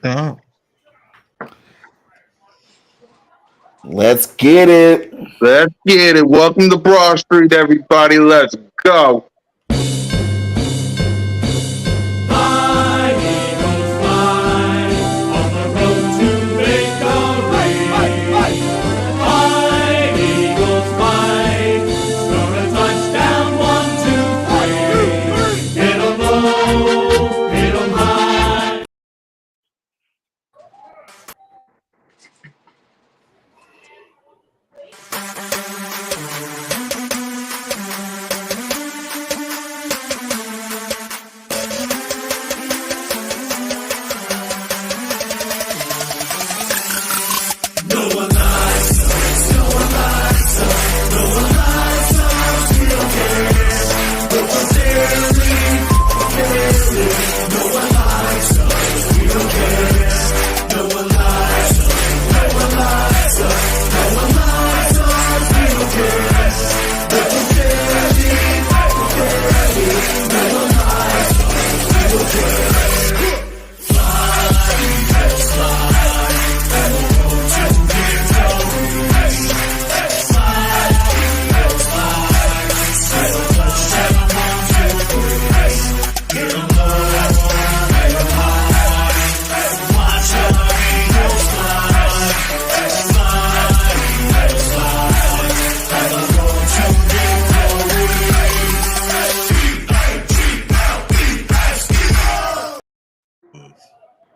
Oh, Let's get it. Let's get it. Welcome to Broad Street, everybody. Let's go. Fly, Eagles, fly, on the road to victory. Fly, Eagles, fly, score a touchdown, 1, 2, 3. Hit 'em low, hit 'em high.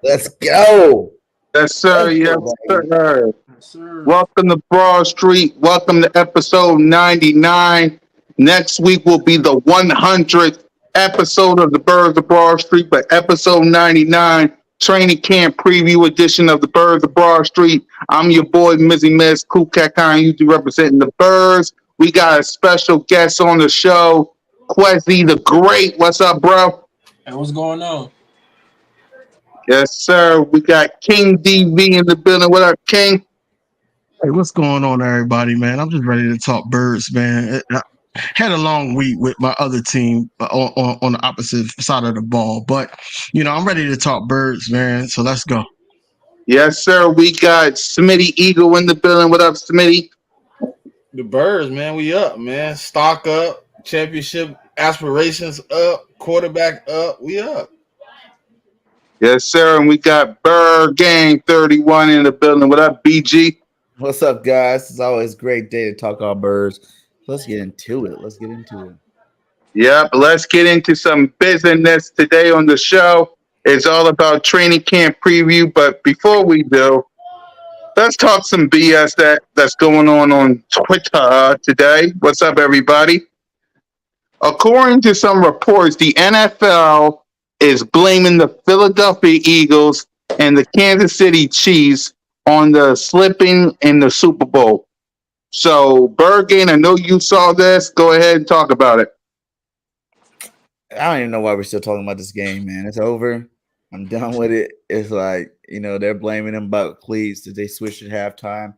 Let's go. Yes, sir. Let's Yes, go, baby. sir. Yes, sir. Welcome to Broad Street. Welcome to episode 99. Next week will be the 100th episode of the Birds of Broad Street, but episode 99, training camp preview edition of the Birds of Broad Street. I'm your boy, Mizzy Miz, Kukak Khan, usually representing the Birds. We got a special guest on the show, Quezzy the Great. What's up, bro? Hey, what's going on? Yes, sir. We got King DV in the building. What up, King? hey, what's going on, everybody, man? I'm just ready to talk birds, man. I had a long week with my other team on the opposite side of the ball, but I'm ready to talk birds, man. So let's go. Yes, sir. We got Smitty Eagle in the building. What up, Smitty? The Birds, man. We up, man. Stock up. Championship aspirations up. Quarterback up. We up. Yes, sir. And we got Bird Gang 31 in the building. What up, BG? What's up, guys? It's always a great day to talk about birds. Let's get into it. Let's get into it. Yep. Let's get into some business today on the show. It's all about training camp preview. But before we do, let's talk some BS that's going on Twitter today. What's up, everybody? According to some reports, the NFL is blaming the Philadelphia Eagles and the Kansas City Chiefs on the slipping in the Super Bowl. So, Bergen, I know you saw this. Go ahead and talk about it. I don't even know why we're still talking about this game, man. It's over. I'm done with it. It's like, they're blaming them about cleats. Did they switch at halftime?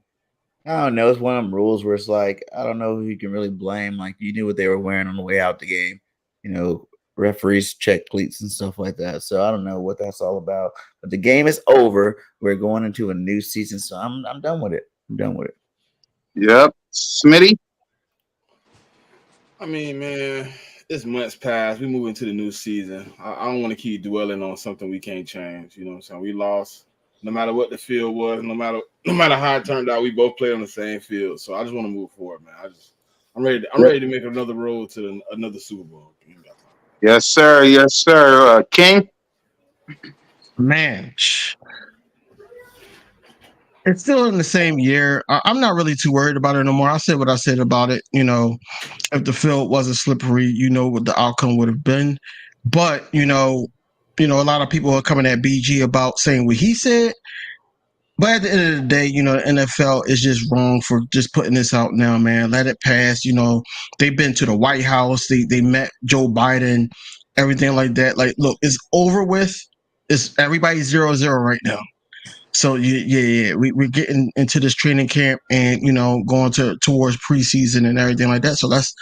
I don't know. It's one of them rules where it's like, I don't know who you can really blame. Like, you knew what they were wearing on the way out the game. Referees check cleats and stuff like that. So I don't know what that's all about. But the game is over. We're going into a new season. So I'm done with it. I'm done with it. Yep. Smitty? I mean, man, it's months past. We move into the new season. I don't want to keep dwelling on something we can't change. You know what I'm saying? We lost. No matter what the field was, no matter how it turned out, we both played on the same field. So I just want to move forward, man. I'm ready to make another road to another Super Bowl. Yes, sir. Yes, sir. King? Man, it's still in the same year. I'm not really too worried about it no more. I said what I said about it. If the field wasn't slippery, what the outcome would have been. But a lot of people are coming at BG about saying what he said. But at the end of the day, the NFL is just wrong for just putting this out now, man. Let it pass. They've been to the White House. They met Joe Biden, everything like that. Like, look, it's over with. It's everybody's 0-0 right now. So we're getting into this training camp and going towards preseason and everything like that. So let's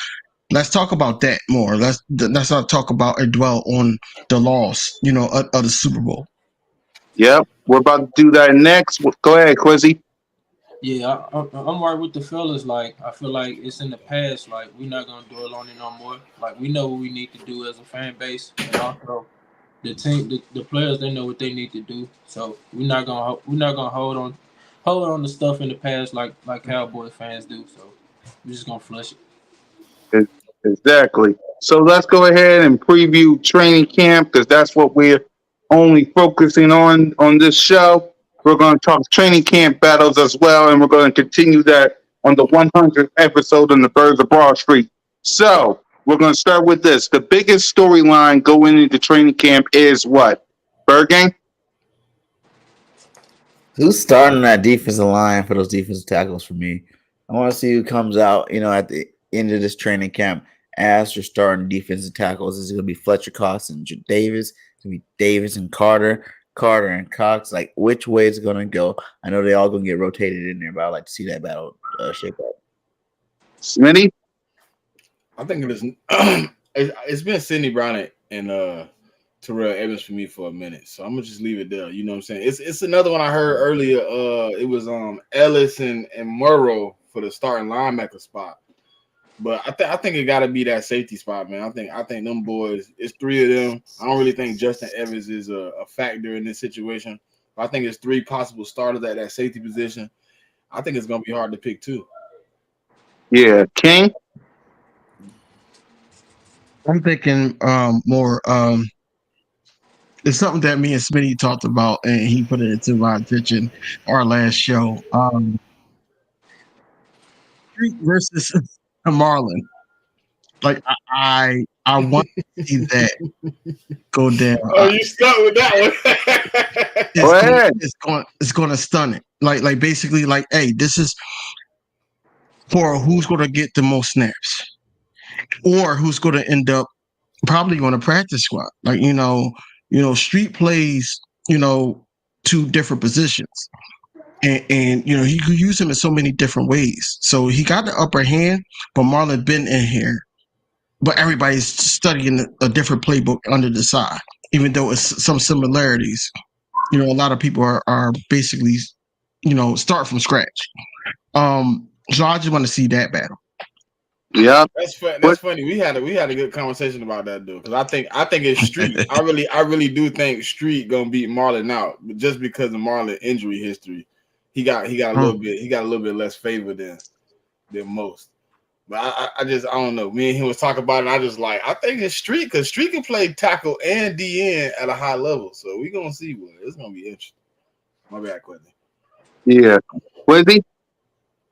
talk about that more. Let's not talk about or dwell on the loss, of the Super Bowl. Yep, we're about to do that next. Go ahead, Quizzy. Yeah, I'm right with the fellas. Like, I feel like it's in the past. Like, we're not gonna dwell on it no more. Like, we know what we need to do as a fan base, and also the team, the players, they know what they need to do. So we're not gonna hold on to stuff in the past like Cowboy fans do. So we're just gonna flush it. Exactly. So let's go ahead and preview training camp because that's what we're only focusing on this show. We're going to talk training camp battles as well, and we're going to continue that on the 100th episode on the Birds of Broad Street. So we're going to start with this. The biggest storyline going into training camp is what? Bird Gang? Who's starting that defensive line for those defensive tackles for me? I want to see who comes out, at the end of this training camp as your starting defensive tackles. Is it going to be Fletcher Cox and Davis? It's going to be Davis and Carter and Cox. Like, which way is it going to go? I know they all going to get rotated in there, but I'd like to see that battle shape up. Smitty? I think it's been Sidney Brown and Terrell Evans for me for a minute, so I'm gonna just leave it there. You know what I'm saying? It's another one I heard earlier. It was Ellis and Murrow for the starting linebacker spot, but I think it got to be that safety spot, man. I think them boys. It's three of them. I don't really think Justin Evans is a factor in this situation. I think it's three possible starters at that safety position. I think it's gonna be hard to pick two. Yeah, King? I'm thinking more. It's something that me and Smitty talked about, and he put it into my attention our last show. Street versus Marlon. Like I want to see that go down. Oh, you stuck with that one. Go ahead. It's going to stun it. Like basically, like, hey, this is for who's going to get the most snaps, or who's going to end up probably on a practice squad. Like, Street plays, two different positions. And he could use him in so many different ways. So he got the upper hand, but Marlon been in here. But everybody's studying a different playbook under the side, even though it's some similarities. A lot of people are basically, start from scratch. So I just want to see that battle. Yeah, That's funny. We had a good conversation about that, though, because I think it's Street. I really do think Street gonna beat Marlon out, but just because of Marlon injury history, he got a little bit less favor than most. But I don't know. Me and him was talking about it. And I just I think it's Street because Street can play tackle and DN at a high level. So we gonna see what it's gonna be interesting. My bad, Quentin. yeah. Quizzy?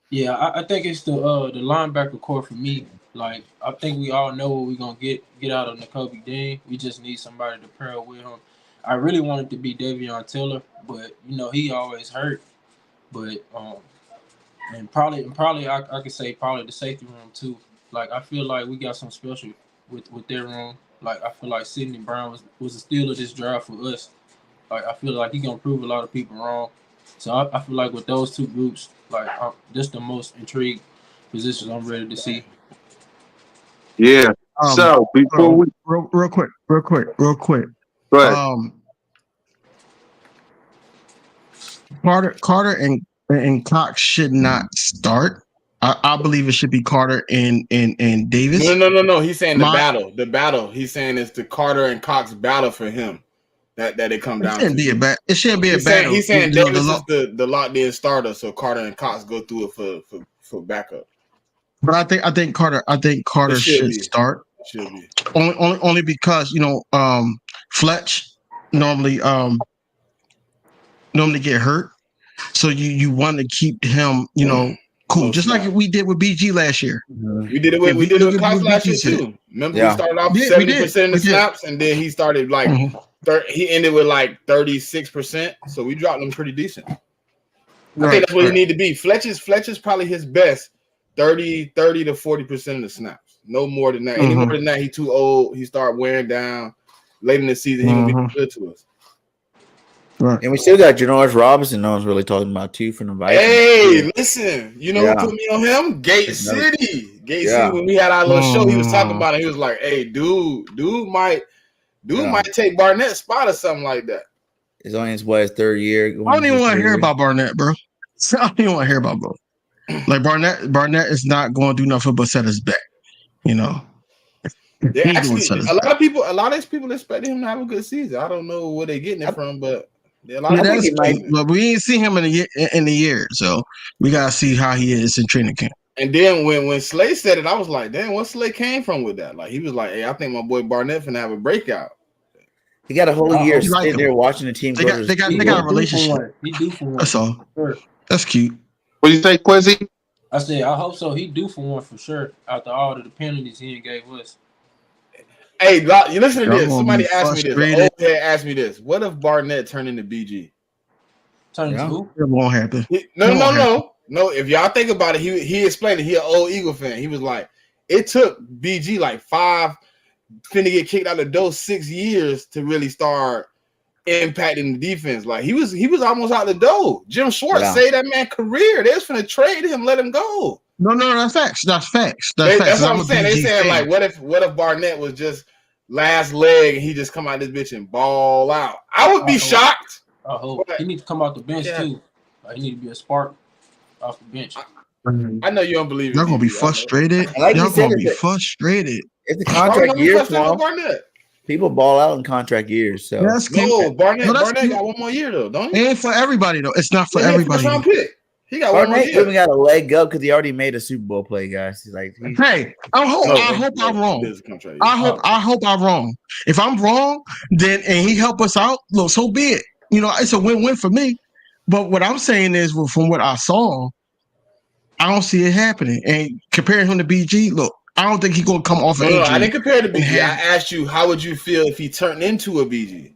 Yeah, I think it's the linebacker core for me. Like, I think we all know what we're gonna get out of Nakobe Dean. We just need somebody to pair with him. I really wanted to be Davion Taylor, but he always hurt. But and probably I could say probably the safety room too. Like, I feel like we got some special with their room. Like, I feel like Sidney Brown was a steal of this draft for us. Like, I feel like he gonna prove a lot of people wrong. So I feel like with those two groups, this the most intrigued positions I'm ready to see. Yeah. So before we real quick. go ahead. Carter and Cox should not start. I believe it should be Carter and Davis. No. He's saying the battle. He's saying it's the Carter and Cox battle for him. That it come down to. It shouldn't be a battle. He's saying Davis is the locked-in starter, so Carter and Cox go through it for backup. But I think Carter should start. It should be. Only because Fletch normally get hurt, so you want to keep him cool, just like we did with BG last year. We did it with Cox last year too. Remember, we started off 70% of the snaps, and then he started he ended with 36%. So we dropped him pretty decent. I think that's what he need to be. Fletcher's probably his best 30 to 40% of the snaps. No more than that. Any more than that, he too old. He start wearing down. Late in the season, he gonna be good to us. Right. And we still got Janoris Robinson. No one's really talking about too from the Vikings. Hey, listen, who put me on him? Gate City. City. When we had our little show, he was talking about it. He was like, "Hey, dude might take Barnett's spot or something like that." It's only his third year. I don't even want to hear about Barnett, bro. I don't even want to hear about bro. Like Barnett is not going to do nothing but set us back. You know. Yeah, He actually, gonna set us a lot back. of these people expect him to have a good season. I don't know where they're getting it from, but a lot Yeah, of that's people. he might- but we ain't seen him in the year, so we gotta see how he is in training camp. And then when Slay said it, I was like, damn, what Slay came from with that? Like he was like, hey, I think my boy Barnett finna have a breakout. He got a whole year you like sitting him. there watching the team. They go got to they got He they got a due for relationship. one. He due for one. That's all. Sure. That's cute. What do you say, Quizzy? I said I hope so. He due for one for sure. After all the penalties he ain't gave us. Hey, you listen to Y'all this. gonna Somebody be asked me this. An frustrated. old head asked me this. What if Barnett turned into BG? Turn Yeah. to who? It won't happen. No. If y'all think about it, he explained it. He an old Eagle fan. He was like, it took BG like 5 finna get kicked out the door 6 years to really start impacting the defense. Like he was almost out the door. Jim Schwartz Yeah. saved that man career. They was finna trade him, let him go. No, that's facts. That's facts. That's what I'm a saying. They BG saying fan. like, what if Barnett was just last leg and he just come out this bitch and ball out? I would be shocked. I hope he need to come off the bench too. Like, he need to be a spark off the bench. I know you don't believe it. Y'all gonna be DB, I know. frustrated. Like you Y'all said, gonna be it's a- frustrated. It's the Why would I contract be years frustrated with now. Barnett? People ball out in contract years. So That's cute. No, Barnett that's cute. got one more year though, don't It he? ain't for everybody though. It's not for Yeah, he a everybody. first-round pick. He got one more Barnett even year. got a leg up because he already made a Super Bowl play, guys. He's like, Hey, I hope I'm wrong. This contract year. I hope I'm wrong. If I'm wrong, then and he help us out, look, so be it. You know, it's a win-win for me. But what I'm saying is, well, from what I saw, I don't see it happening. And comparing him to BG, look, I don't think he's gonna come off No, an injury. I didn't compare to BG. I Yeah. asked you, how would you feel if he turned into a BG?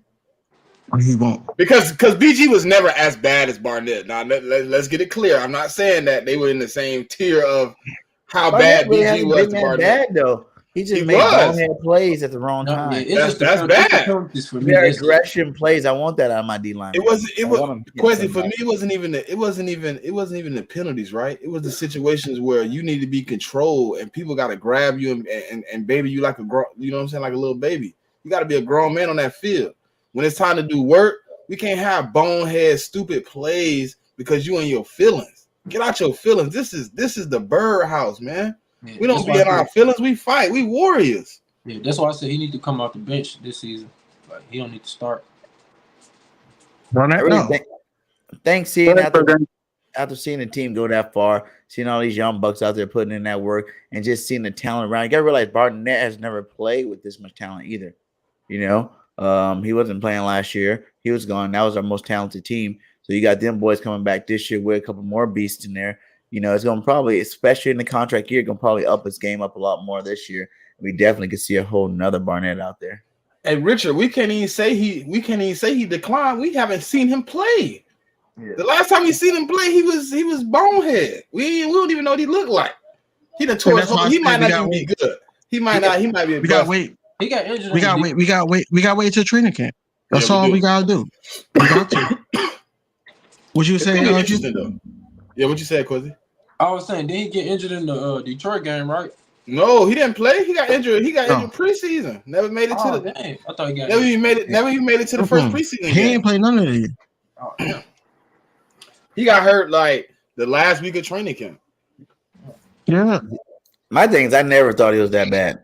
He won't. Because BG was never as bad as Barnett. Now let's get it clear. I'm not saying that they were in the same tier of how bad really BG hasn't was been to that Barnett. bad though. He just He made was. bonehead plays at the wrong No, time. yeah, it's That's- just the that's penalties- it's the bad. penalties for me. Their That's just- aggression plays. I want that out of my D line. It wasn't. It was Quincy, for me. me. It wasn't even the penalties, right? It was the situations where you need to be controlled and people got to grab you and baby you like a you know what I'm saying, like a little baby. You got to be a grown man on that field. When it's time to do work, we can't have bonehead stupid plays because you in your feelings. Get out your feelings. This is the bird house, man. Yeah, We don't that's be why in I our said- feelings. We fight. We warriors. Yeah, that's why I said he need to come off the bench this season. Like he don't need to start. I really No. thanks seeing after seeing the team go that far, seeing all these young bucks out there putting in that work, and just seeing the talent around. You gotta realize Barnett has never played with this much talent either. You know, he wasn't playing last year. He was gone. That was our most talented team. So you got them boys coming back this year with a couple more beasts in there. You know, it's gonna probably, especially in the contract year, gonna probably up his game up a lot more this year. We definitely could see a whole nother Barnett out there. Hey Richard, we can't even say he declined. We haven't seen him play. Yeah. The last time we seen him play, he was bonehead. We don't even know what he looked like. He done tore And his that's why whole, I he said might we not gotta even be good. He might be a We gotta bust. wait. He got injured. We gotta wait. We gotta wait till training camp. That's Yeah, we all do. we gotta do. We got to. What you It's say, gonna be LG? interesting though. Yeah, what you said, Quizzy? I was saying, did he get injured in the Detroit game, right? No, he didn't play. He got injured. He got No. injured preseason. Never made it Oh, to the. dang. I thought he got Never injured. even made it. Never even made it to the first preseason He game. ain't played none of it. Oh, damn. He got hurt like the last week of training camp. Yeah. My thing is, I never thought he was that bad.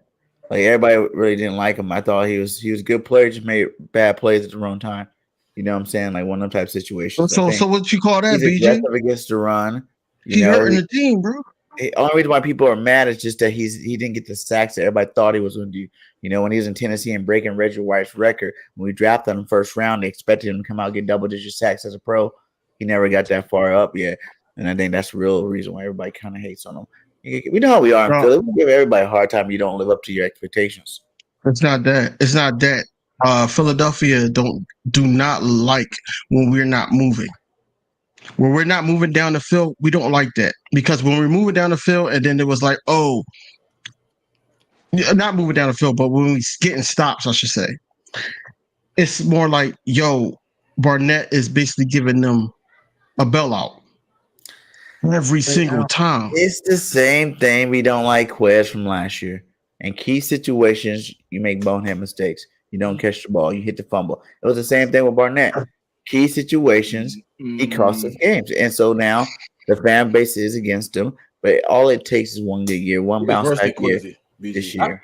Like everybody really didn't like him. I thought he was a good player, just made bad plays at the wrong time. You know what I'm saying? Like one of them type of situations. So what you call that, he's BG? aggressive against the run. He You know, hurting the team, bro. the only reason why people are mad is just that he didn't get the sacks that everybody thought he was going to do. You know, when he was in Tennessee and breaking Reggie White's record, when we drafted him first round, they expected him to come out and get double-digit sacks as a pro. He never got that far up yet, and I think that's the real reason why everybody kind of hates on him. We know how we are in Bro. Philly. We give everybody a hard time. You don't live up to your expectations. It's not that. It's not that. Philadelphia do not like when we're not moving. When we're not moving down the field, we don't like that because when we're moving down the field, and then it was like, oh, not moving down the field, but when we getting stops, I should say, it's more like, yo, Barnett is basically giving them a bailout every single time. It's the same thing we don't like Quez from last year. In key situations, you make bonehead mistakes. You don't catch the ball. You hit the fumble. It was the same thing with Barnett. key situations, he costs us games. And so now the fan base is against him. But all it takes is one good year, one bounce back year this year.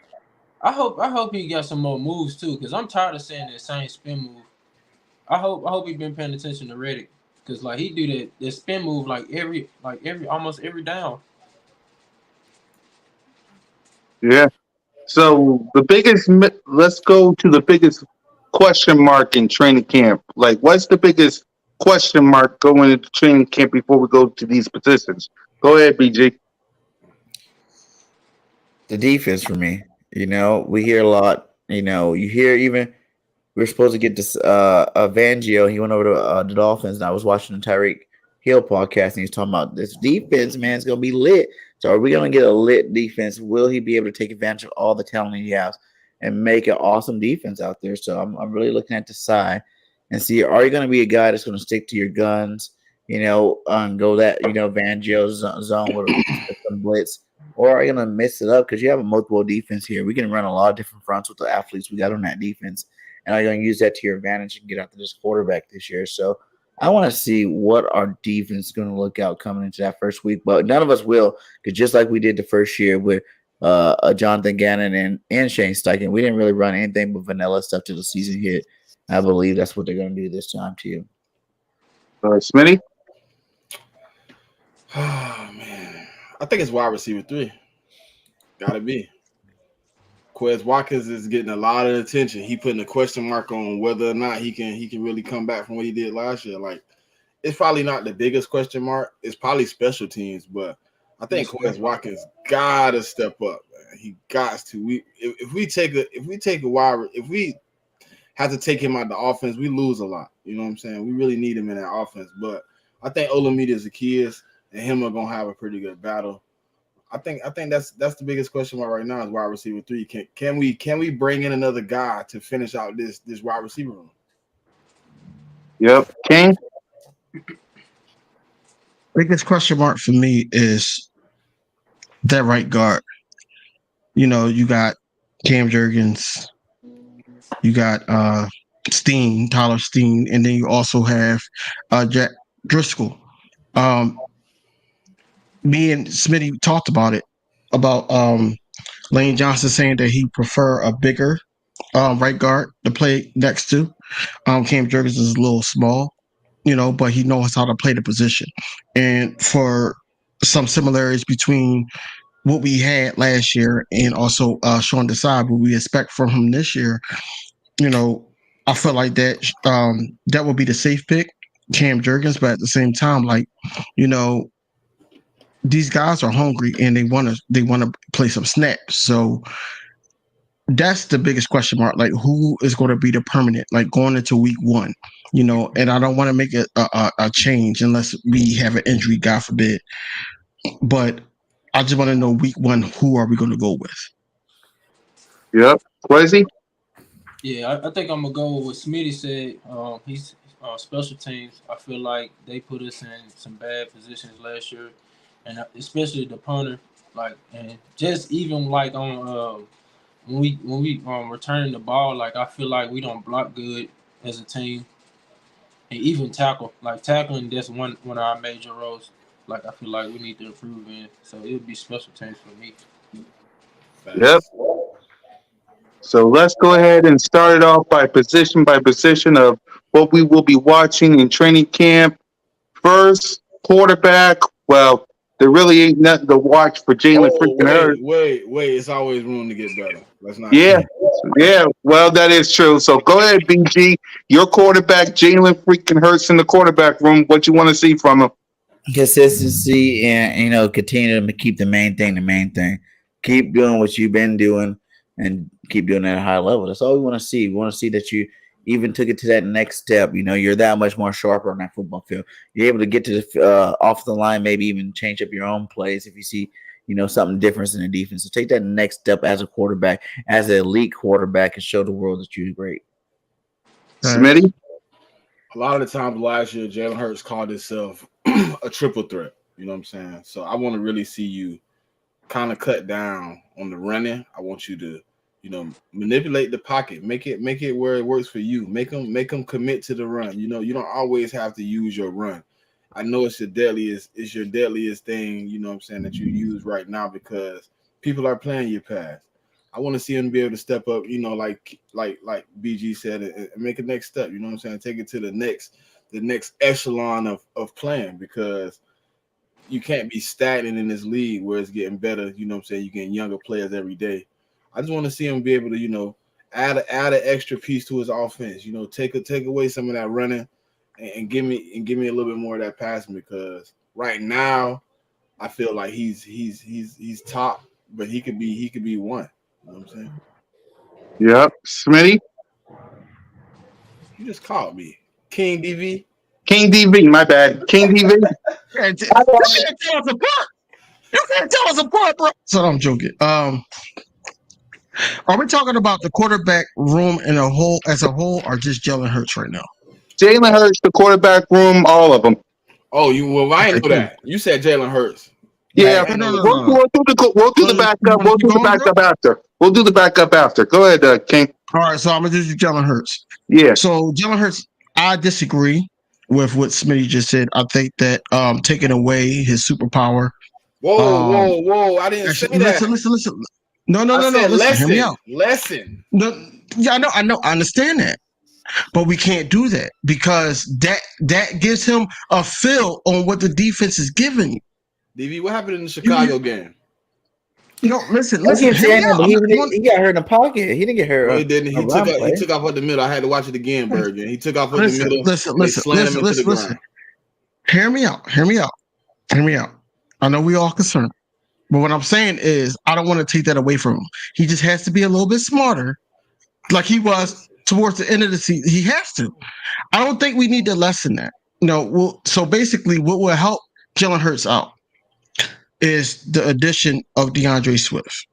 I hope he got some more moves too, because I'm tired of saying that same spin move. I hope he been paying attention to Reddick, because like he do that spin move like every almost every down. Yeah. So let's go to the biggest question mark in training camp. Like, what's the biggest question mark going into training camp before we go to these positions? Go ahead, BG. The defense for me. We hear a lot. You hear even we were supposed to get this Vangio. He went over to the Dolphins, and I was watching the Tyreek Hill podcast, and he was talking about this defense, man, it's gonna be lit. So are we gonna get a lit defense? Will he be able to take advantage of all the talent he has and make an awesome defense out there? So I'm really looking at the side and see, are you gonna be a guy that's gonna stick to your guns, go that Vangio's zone with some blitz? Or are you going to mix it up because you have a multiple defense here? We can run a lot of different fronts with the athletes we got on that defense. And are you going to use that to your advantage and get after this quarterback this year? So I want to see what our defense is going to look out coming into that first week. But none of us will, because just like we did the first year with Jonathan Gannon and Shane Steichen, we didn't really run anything but vanilla stuff till the season hit. I believe that's what they're going to do this time too. Smitty? Oh, man. I think it's wide receiver 3. Gotta be. Quez Watkins is getting a lot of attention. He putting a question mark on whether or not he can really come back from what he did last year. Like, it's probably not the biggest question mark. It's probably special teams, but I think Quez Watkins gotta step up, man. He got to. If we have to take him out of the offense, we lose a lot. You know what I'm saying? We really need him in that offense. But I think Olamide Zaccheaus and him are gonna have a pretty good battle. I think that's the biggest question mark right now is wide receiver 3. Can we bring in another guy to finish out this wide receiver room? Yep. King? Biggest question mark for me is that right guard. You got Cam Jurgens, you got Tyler Steen, and then you also have Jack Driscoll. Me and Smitty talked about it, about Lane Johnson saying that he prefer a bigger right guard to play next to. Cam Jurgens is a little small, but he knows how to play the position. And for some similarities between what we had last year and also Sean Desai, what we expect from him this year, I feel like that that would be the safe pick, Cam Jurgens. But at the same time, these guys are hungry and they want to play some snaps. So that's the biggest question mark. Like, who is going to be the permanent, like going into week 1, and I don't want to make a change unless we have an injury, God forbid. But I just want to know week 1, who are we going to go with? Yep. Quezzy? Yeah, I think I'm going to go with what Smitty said. He's special teams. I feel like they put us in some bad positions last year. And especially the punter, and just even on when we returning the ball, I feel like we don't block good as a team, and even tackle. Tackling, that's one of our major roles. I feel like we need to improve in. So it would be special teams for me. Yep. So let's go ahead and start it off by position of what we will be watching in training camp. First, quarterback. Well, there really ain't nothing to watch for Jalen freaking Hurts. Wait. It's always room to get better. Let's not. Yeah. Well, that is true. So go ahead, BG. Your quarterback, Jalen freaking Hurts in the quarterback room. What you want to see from him? Consistency and continue to keep the main thing. Keep doing what you've been doing and keep doing it at a high level. That's all we want to see. We want to see that you even took it to that next step. You're that much more sharper on that football field. You're able to get to the off the line, maybe even change up your own plays if you see, something different in the defense. So take that next step as a quarterback, as an elite quarterback, and show the world that you're great. Smitty? A lot of the times last year, Jalen Hurts called himself a triple threat. You know what I'm saying? So I want to really see you kind of cut down on the running. I want you to You know, manipulate the pocket, make it where it works for you. Make them commit to the run. You know, you don't always have to use your run. I know it's your deadliest thing, you know what I'm saying, that you use right now because people are playing your pass. I want to see him be able to step up, you know, like BG said, and make a next step, you know what I'm saying? Take it to the next echelon of playing, because you can't be stagnant in this league where it's getting better, you know what I'm saying? You're getting younger players every day. I just want to see him be able to, you know, add an extra piece to his offense, you know, take away some of that running and give me a little bit more of that passing, because right now I feel like he's top, but he could be one. You know what I'm saying? Yep. Smitty? You just called me King DV. King DV, my bad. King DV. You can't tell us apart. You can't tell us apart, bro. So I'm joking. Are we talking about the quarterback room as a whole, or just Jalen Hurts right now? Jalen Hurts, the quarterback room, all of them. Oh, I didn't know that. You said Jalen Hurts. Yeah, No. we'll do the backup. We'll do the backup after. We'll do the backup after. Go ahead, King. All right, so I'm gonna do Jalen Hurts. Yeah. So Jalen Hurts, I disagree with what Smitty just said. I think that taking away his superpower. Whoa! I didn't say that. Listen. No. Listen, hear me out. Lesson. No, yeah, I know. I understand that, but we can't do that because that gives him a feel on what the defense is giving you. DV, what happened in the Chicago game? You know, listen. He He got hurt in the pocket. He didn't get hurt. No, he didn't. He took off at the middle. I had to watch it again, Bergen. He took off at the middle. Listen. Hear me out. I know we all concerned, but what I'm saying is I don't want to take that away from him. He just has to be a little bit smarter, like he was towards the end of the season. He has to. I don't think we need to lessen that. No. So basically, what will help Jalen Hurts out is the addition of DeAndre Swift.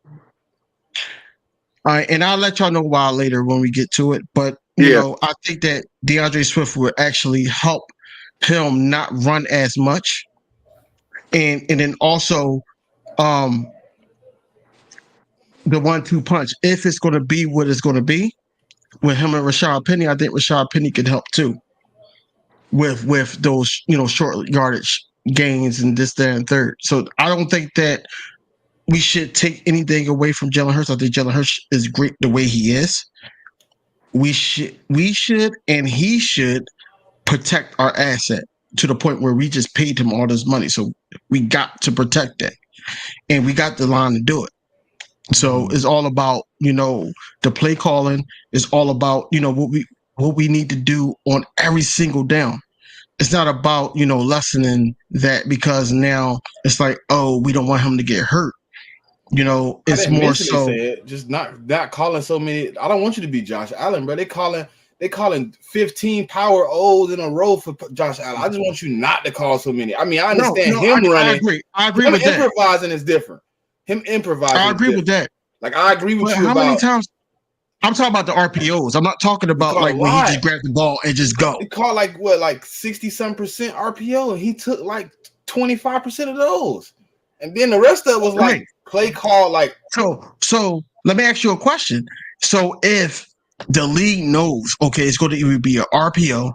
All right, and I'll let y'all know why later when we get to it. But you know, I think that DeAndre Swift will actually help him not run as much, and then also the 1-2 punch. If it's going to be what it's going to be with him and Rashad Penny, I think Rashad Penny could help too with those short yardage gains and this, that, and third. So I don't think that we should take anything away from Jalen Hurts. I think Jalen Hurts is great the way he is. We should and he should protect our asset to the point where we just paid him all this money. So we got to protect that. And we got the line to do it. So it's all about, the play calling. It's all about, what we need to do on every single down. It's not about, lessening that because now it's like, oh, we don't want him to get hurt. It's more so just not calling so many. I don't want you to be Josh Allen, bro. They calling 15 power O's in a row for Josh Allen. I just want you not to call so many. I mean, I understand him running. I agree with that. Improvising is different. Him improvising. I agree with that. Like I agree with you. How many times? I'm talking about the RPOs. I'm not talking about like when he just grabbed the ball and just go. He called like 60-some% RPO, and he took like 25% of those, and then the rest of it was like play call. Like so. Let me ask you a question. So if the league knows, okay, it's going to either be an RPO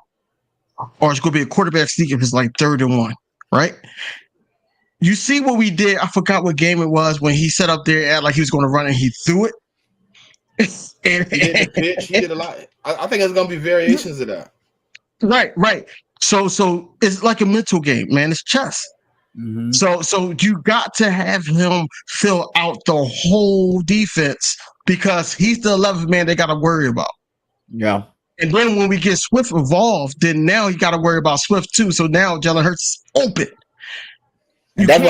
or it's going to be a quarterback sneak if it's like 3rd and 1, right? You see what we did? I forgot what game it was when he set up there at like he was going to run and he threw it. He did the pitch. He did a lot. I think there's going to be variations of that. Right. So it's like a mental game, man. It's chess. Mm-hmm. So you got to have him fill out the whole defense because he's the 11th man they got to worry about. Yeah. And then when we get Swift involved, then now you got to worry about Swift too. So now Jalen Hurts is open. That's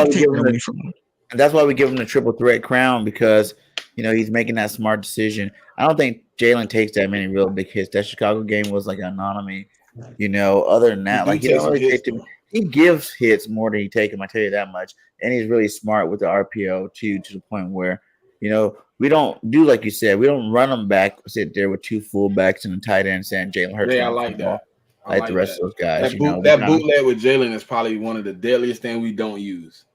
why we give him the triple threat crown because he's making that smart decision. I don't think Jalen takes that many real big hits. That Chicago game was like an anomaly. Other than that, like he gives hits more than he takes them. I tell you that much. And he's really smart with the RPO too, to the point where we don't do like you said. We don't run them back, sit there with 2 fullbacks and a tight end saying Jalen Hurts. Yeah, I like that. Like the rest of those guys. That bootleg with Jalen is probably one of the deadliest things we don't use.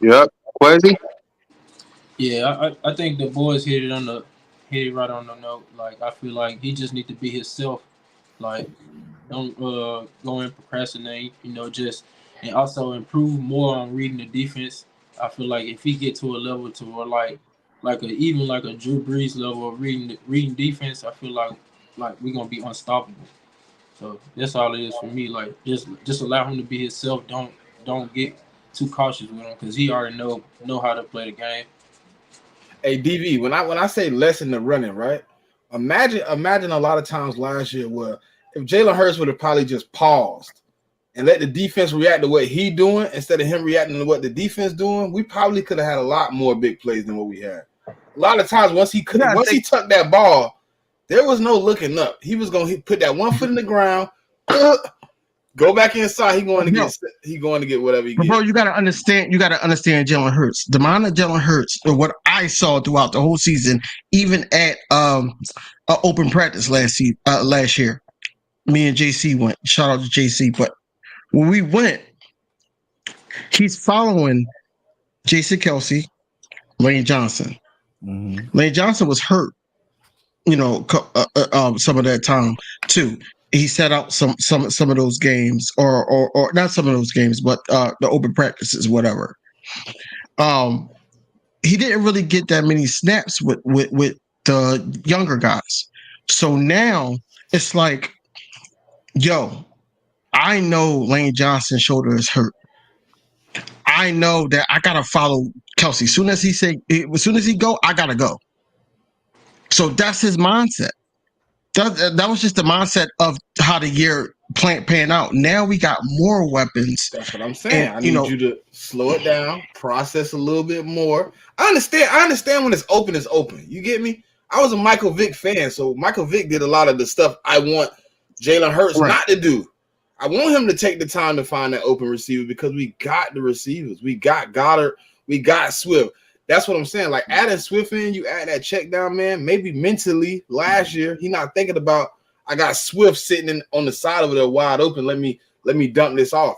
Yep. Quasi? Yeah, I think the boys hit it right on the note. Like I feel like he just need to be himself. Like don't go and procrastinate. Just and also improve more on reading the defense. I feel like if he get to a level to where even like a Drew Brees level of reading defense, I feel like we're gonna be unstoppable. So that's all it is for me. Like just allow him to be himself. Don't get too cautious with him because he already know how to play the game. Hey DV, when I say less in the running, right? Imagine a lot of times last year where if Jalen Hurts would have probably just paused and let the defense react to what he doing instead of him reacting to what the defense doing, we probably could have had a lot more big plays than what we had. A lot of times once he tucked that ball, there was no looking up. He was going to put that one foot in the ground, go back inside. He going to get whatever he gets. Bro, you got to understand Jalen Hurts. The amount of Jalen Hurts, or what I saw throughout the whole season, even at open practice last year. Me and JC went. Shout out to JC. But when we went, he's following Jason Kelce, Lane Johnson. Mm-hmm. Lane Johnson was hurt, some of that time too. He set out some of those games, or not some of those games, but the open practices, whatever. He didn't really get that many snaps with the younger guys. So now it's like, yo, I know Lane Johnson's shoulder is hurt. I know that I gotta follow Kelce. As soon as he go, I gotta go. So that's his mindset. That was just the mindset of how the year pan out. Now we got more weapons. That's what I'm saying. And, I need you to slow it down, process a little bit more. I understand when it's open, it's open. You get me? I was a Michael Vick fan, so Michael Vick did a lot of the stuff I want Jalen Hurts not to do. I want him to take the time to find that open receiver because we got the receivers. We got Goddard. We got Swift. That's what I'm saying. Like adding Swift in, you add that check down, man. Maybe mentally last year, he not thinking about I got Swift sitting on the side of it wide open. Let me dump this off.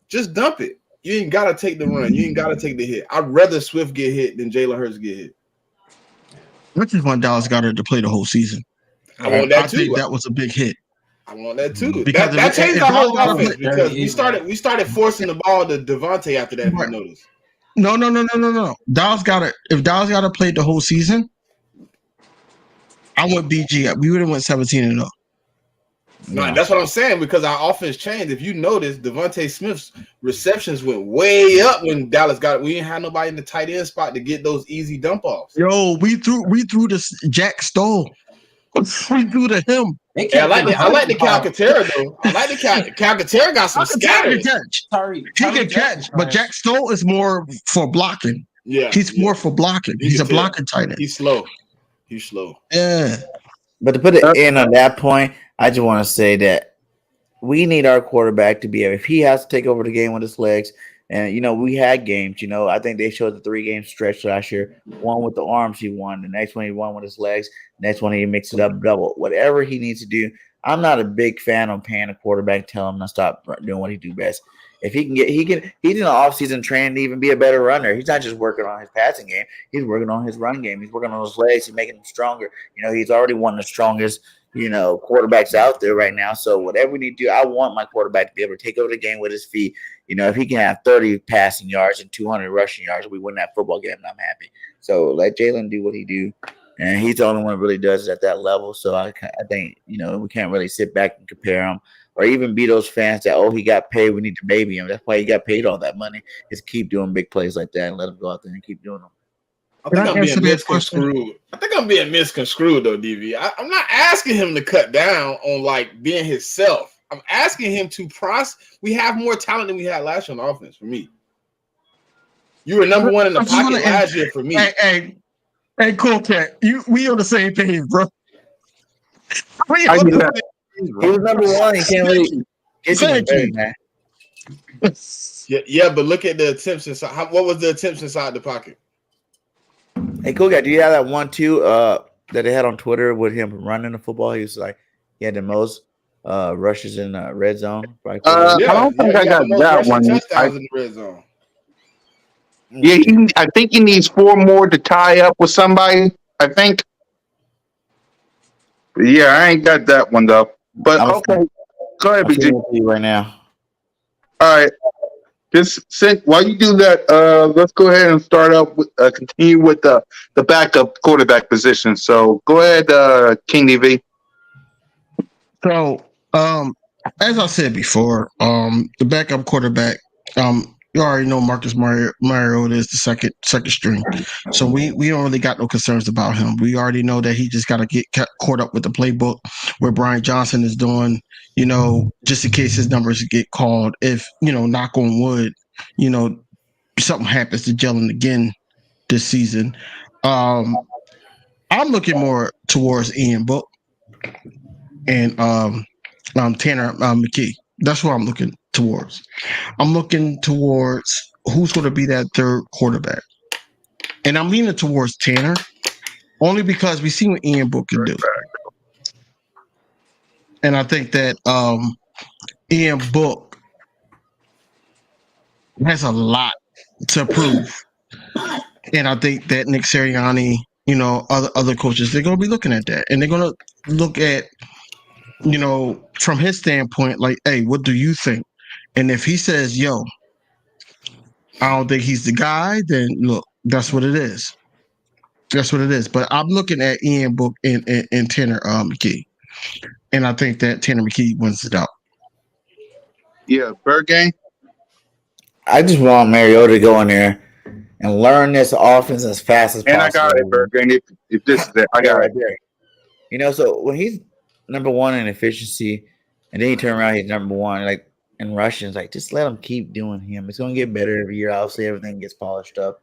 Just dump it. You ain't gotta take the run. You ain't gotta take the hit. I'd rather Swift get hit than Jalen Hurts get hit. I just want Dallas Goedert to play the whole season. I want that too. I think that was a big hit. I want that too. Because that changed our whole offense because Very we started forcing the ball to Devontae after that. If you notice. No. Dallas Goedert. If Dallas Goedert played the whole season, I went BG. We would have went 17-0. No, that's what I'm saying because our offense changed. If you notice, Devontae Smith's receptions went way up when Dallas got it. We didn't have nobody in the tight end spot to get those easy dump offs. Yo, we threw this Jack Stoll. We threw to him. Yeah, I like the Calcaterra though. I like the Calcaterra got some scatters. He can catch, but Jack Stoll is more for blocking. Yeah, he's more for blocking. He's a blocking tight end. He's slow. Yeah. But to put it in on that point, I just want to say that we need our quarterback to be able, if he has to take over the game with his legs, and we had games, I think they showed the 3-game stretch last year. One with the arms he won, the next one he won with his legs, next one he mixed it up double. Whatever he needs to do. I'm not a big fan of paying a quarterback, telling him to stop doing what he do best. If he can he's in the offseason training to even be a better runner. He's not just working on his passing game. He's working on his run game. He's working on his legs. He's making them stronger. He's already one of the strongest, quarterbacks out there right now. So whatever we need to do, I want my quarterback to be able to take over the game with his feet. If he can have 30 passing yards and 200 rushing yards, we win that football game, and I'm happy. So let Jalen do what he do. And he's the only one that really does it at that level. So I think, we can't really sit back and compare him or even be those fans that, he got paid, we need to baby him. That's why he got paid all that money, is keep doing big plays like that and let him go out there and keep doing them. I think I'm being misconstrued though, DV. I'm not asking him to cut down on being himself. I'm asking him to process. We have more talent than we had last year on offense. For me, you were number one in the pocket last year. For me, hey, cool cat. We on the same page, bro. He was number one. He can't really get you better, man. Yeah, but look at the attempts inside. What was the attempts inside the pocket? Hey, cool guy, do you have that 1-2 that they had on Twitter with him running the football? He was like, he had the most rushes in red zone. I don't think I got that one. Touchdowns in the red zone. Yeah, I think he needs 4 more to tie up with somebody. I think. Yeah, I ain't got that one though. But I'm okay, go ahead, I'm BG. feeling it to you right now. All right, while you do that, let's go ahead and start out with continue with the backup quarterback position. So go ahead, King DV. So, as I said before, the backup quarterback, you already know Marcus Mariota is the second string, so we don't really got no concerns about him. We already know that he just got to get caught up with the playbook where Brian Johnson is doing, just in case his numbers get called. If knock on wood, you know, something happens to Jalen again this season. I'm looking more towards Ian Book and Tanner McKee. That's what I'm looking towards. I'm looking towards who's going to be that third quarterback. And I'm leaning towards Tanner only because we see what Ian Book can do. And I think that Ian Book has a lot to prove. And I think that Nick Sirianni, other coaches, they're going to be looking at that. And they're going to look at, from his standpoint, like, hey, what do you think? And if he says, yo, I don't think he's the guy, then look, that's what it is. That's what it is. But I'm looking at Ian Book and Tanner McKee. And I think that Tanner McKee wins it out. Yeah, Bird Gang. I just want Mariota to go in there and learn this offense as fast as And possible. I got it, Bird Gang. If this is it, I got it. there. So when he's number one in efficiency, and then he turn around, he's number one like in rushing. Like just let him keep doing him. It's gonna get better every year. Obviously, everything gets polished up.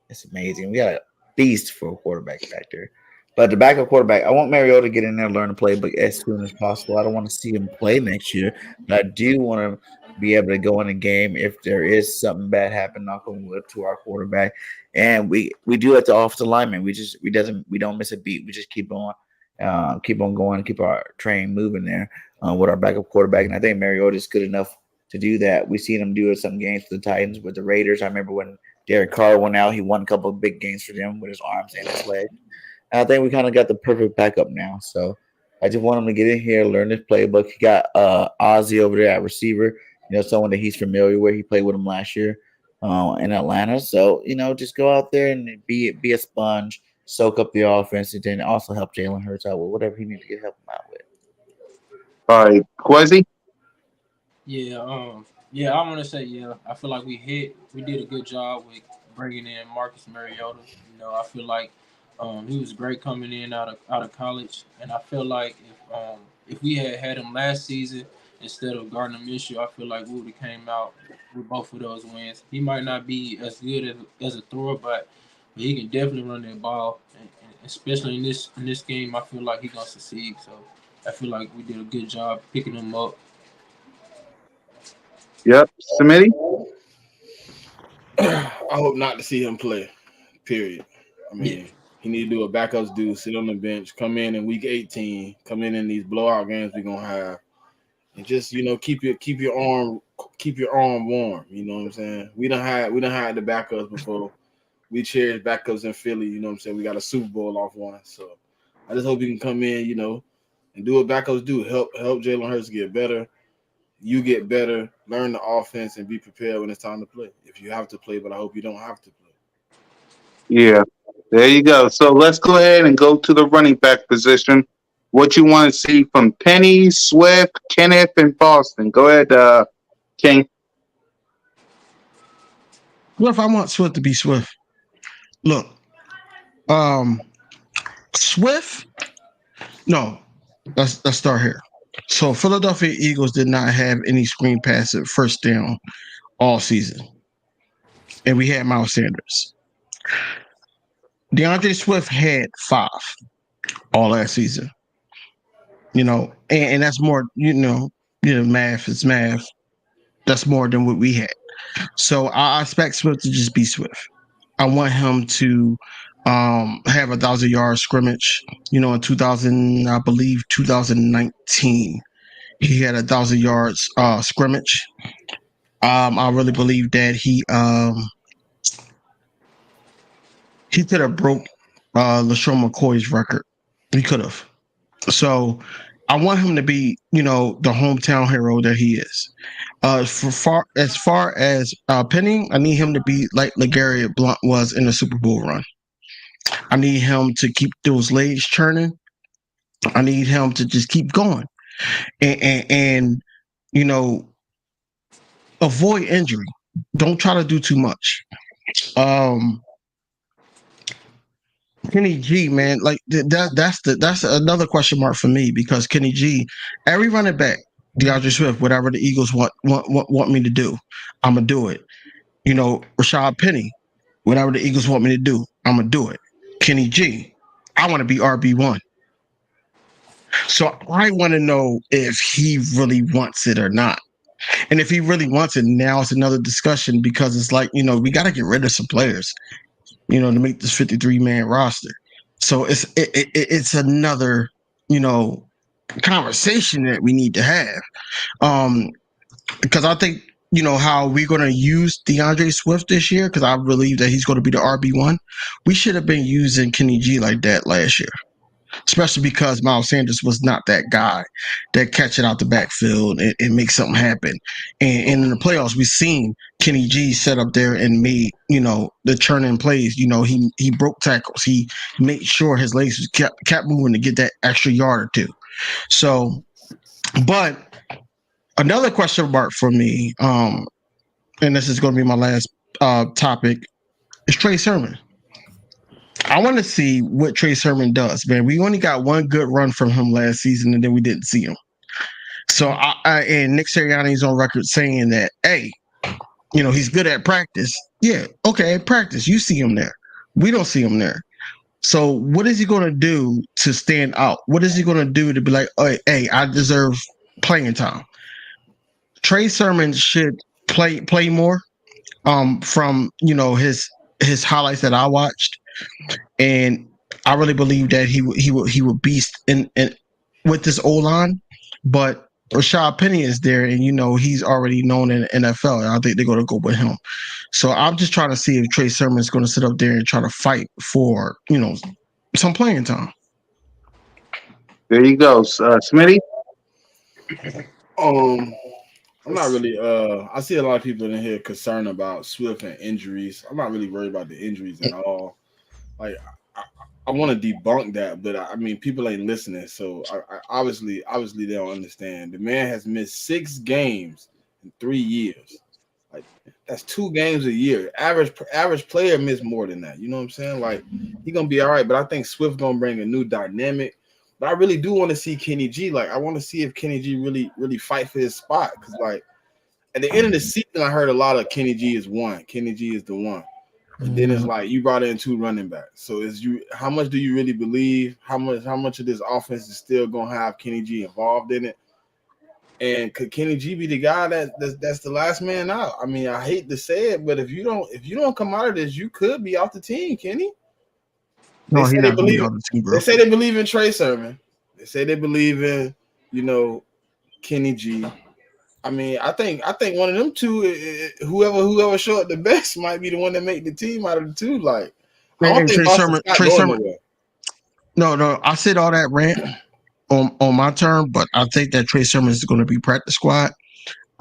It's amazing. We got a beast for a quarterback back there. But the backup quarterback, I want Mariota to get in there and learn the playbook as soon as possible. I don't want to see him play next year, but I do want to be able to go in a game if there is something bad happen, knock on wood, to our quarterback. And we do it to offensive linemen. We don't miss a beat. We just keep on going, keep our train moving there with our backup quarterback. And I think Mariota is good enough to do that. We've seen him do it some games for the Titans with the Raiders. I remember when Derek Carr went out, he won a couple of big games for them with his arms and his legs. And I think we kind of got the perfect backup now. So I just want him to get in here, learn this playbook. He got Ozzie over there at receiver, someone that he's familiar with. He played with him last year in Atlanta. So, just go out there and be a sponge, soak up the offense, and then also help Jalen Hurts out with whatever he needs to help him out with. All right, Quezzy. Yeah, I want to say I feel like we did a good job with bringing in Marcus Mariota. I feel like he was great coming in out of college, and I feel like if we had him last season instead of Gardner Minshew, I feel like we would have came out with both of those wins. He might not be as good as a thrower, but he can definitely run that ball, and especially in this game, I feel like he's gonna succeed. So I feel like we did a good job picking him up. Yep, Smitty. I hope not to see him play. Period. I mean, he need to do what backups do: sit on the bench, come in week 18, come in these blowout games we're gonna have, and just keep your arm warm. You know what I'm saying? We done had the backups before. We cherished backups in Philly. You know what I'm saying? We got a Super Bowl off one, so I just hope he can come in, and do what backups do. Help Jalen Hurts get better. You get better, learn the offense, and be prepared when it's time to play. If you have to play, but I hope you don't have to play. Yeah, there you go. So let's go ahead and go to the running back position. What you want to see from Penny, Swift, Kenneth, and Boston? Go ahead, King. Well, I want Swift to be Swift. Look, Swift. No, let's start here. So Philadelphia Eagles did not have any screen pass at first down all season, and we had Miles Sanders. DeAndre Swift had 5 all last season. And that's more. Math is math. That's more than what we had. So I expect Swift to just be Swift. I want him to have 1,000-yard scrimmage. In 2019, he had 1,000 yards scrimmage. I really believe that he he could have broke LaShawn McCoy's record. He could have. So I want him to be, the hometown hero that he is. As far as Penny, I need him to be like LeGarrette Blount was in the Super Bowl run. I need him to keep those legs churning. I need him to just keep going, and avoid injury. Don't try to do too much. Kenny G, man, like that's another question mark for me, because Kenny G, every running back, DeAndre Swift, whatever the Eagles want me to do, I'm gonna do it. Rashad Penny, whatever the Eagles want me to do, I'm gonna do it. Kenny G, I want to be RB1. So I want to know if he really wants it or not. And if he really wants it, now it's another discussion, because it's like, we got to get rid of some players, to make this 53-man roster. So it's another, conversation that we need to have. Because I think, how we're going to use DeAndre Swift this year, because I believe that he's going to be the RB1. We should have been using Kenny G like that last year, especially because Miles Sanders was not that guy that catch it out the backfield and make something happen. And in the playoffs, we've seen Kenny G set up there and made, the churning plays. He broke tackles. He made sure his legs kept moving to get that extra yard or two. So, but another question mark for me, and this is going to be my last topic, is Trey Sermon. I want to see what Trey Sermon does, man. We only got one good run from him last season, and then we didn't see him. So, and Nick Sirianni's on record saying that, hey, he's good at practice. Yeah, okay, at practice, you see him there. We don't see him there. So, what is he going to do to stand out? What is he going to do to be like, hey, I deserve playing time? Trey Sermon should play more. From his highlights that I watched. And I really believe that he would beast in with this O-line, but Rashad Penny is there, and he's already known in the NFL, and I think they're going to go with him. So I'm just trying to see if Trey Sermon is going to sit up there and try to fight for some playing time. There you go, Smitty. I'm not really. I see a lot of people in here concerned about Swift and injuries. I'm not really worried about the injuries at all. Like, I want to debunk that, but I mean, people ain't listening. So I obviously they don't understand. The man has missed 6 games in 3 years. Like, that's 2 games a year. Average player miss more than that. You know what I'm saying? Like, he gonna be all right, but I think Swift gonna bring a new dynamic. But I really do want to see Kenny G. Like, I want to see if Kenny G really fight for his spot. Because, like, at the end of the season, I heard a lot of Kenny G is one. Kenny G is the one. And then it's like you brought in 2 running backs. So how much do you really believe? How much of this offense is still gonna have Kenny G involved in it? And could Kenny G be the guy that's the last man out? I mean, I hate to say it, but if you don't come out of this, you could be off the team, Kenny. No, he's not going to be on the team, bro. They say they believe in Trey Sermon. They say they believe in, Kenny G. I mean, I think one of them two, whoever show up the best, might be the one that make the team out of the two. Like, I don't think Trey Sermon. No, I said all that rant on my term, but I think that Trey Sermon is going to be practice squad.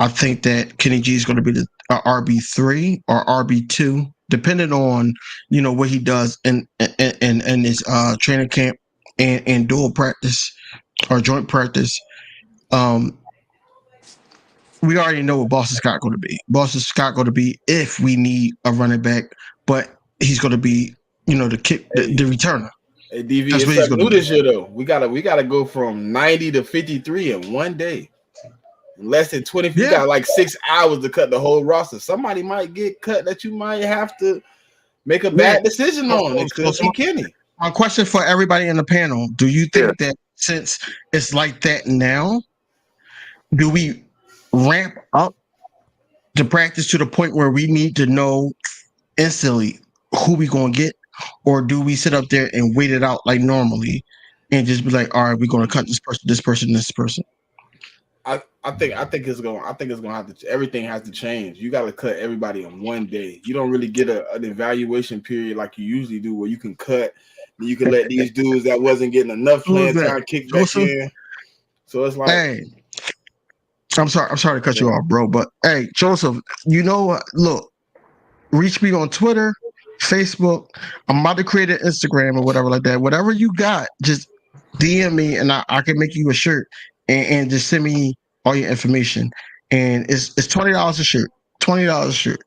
I think that Kenny G is going to be the RB3 or RB2, depending on what he does in his training camp and dual practice or joint practice. We already know what Boston Scott going to be. Boston Scott going to be if we need a running back, but he's going to be the kick, the returner. Hey, DV, that's what he's going to do this year though. We gotta go from 90 to 53 in one day. In less than 20. You got like 6 hours to cut the whole roster. Somebody might get cut that you might have to make a bad decision on. It could be Kenny. My question for everybody in the panel: do you think that since it's like that now, do we ramp up the practice to the point where we need to know instantly who we gonna get, or do we sit up there and wait it out like normally and just be like, all right, we're gonna cut this person? I think it's gonna have to. Everything has to change. You got to cut everybody in one day. You don't really get an evaluation period like you usually do, where you can cut. And you can let these dudes that wasn't getting enough Who is playing that? time kick back Joseph? in. So it's like, Hey, I'm sorry to cut you off, bro. But hey, Joseph, you know what? Look, reach me on Twitter, Facebook. I'm about to create an Instagram or whatever like that. Whatever you got, just DM me and I can make you a shirt and just send me all your information. And it's $20 a shirt. $20 a shirt.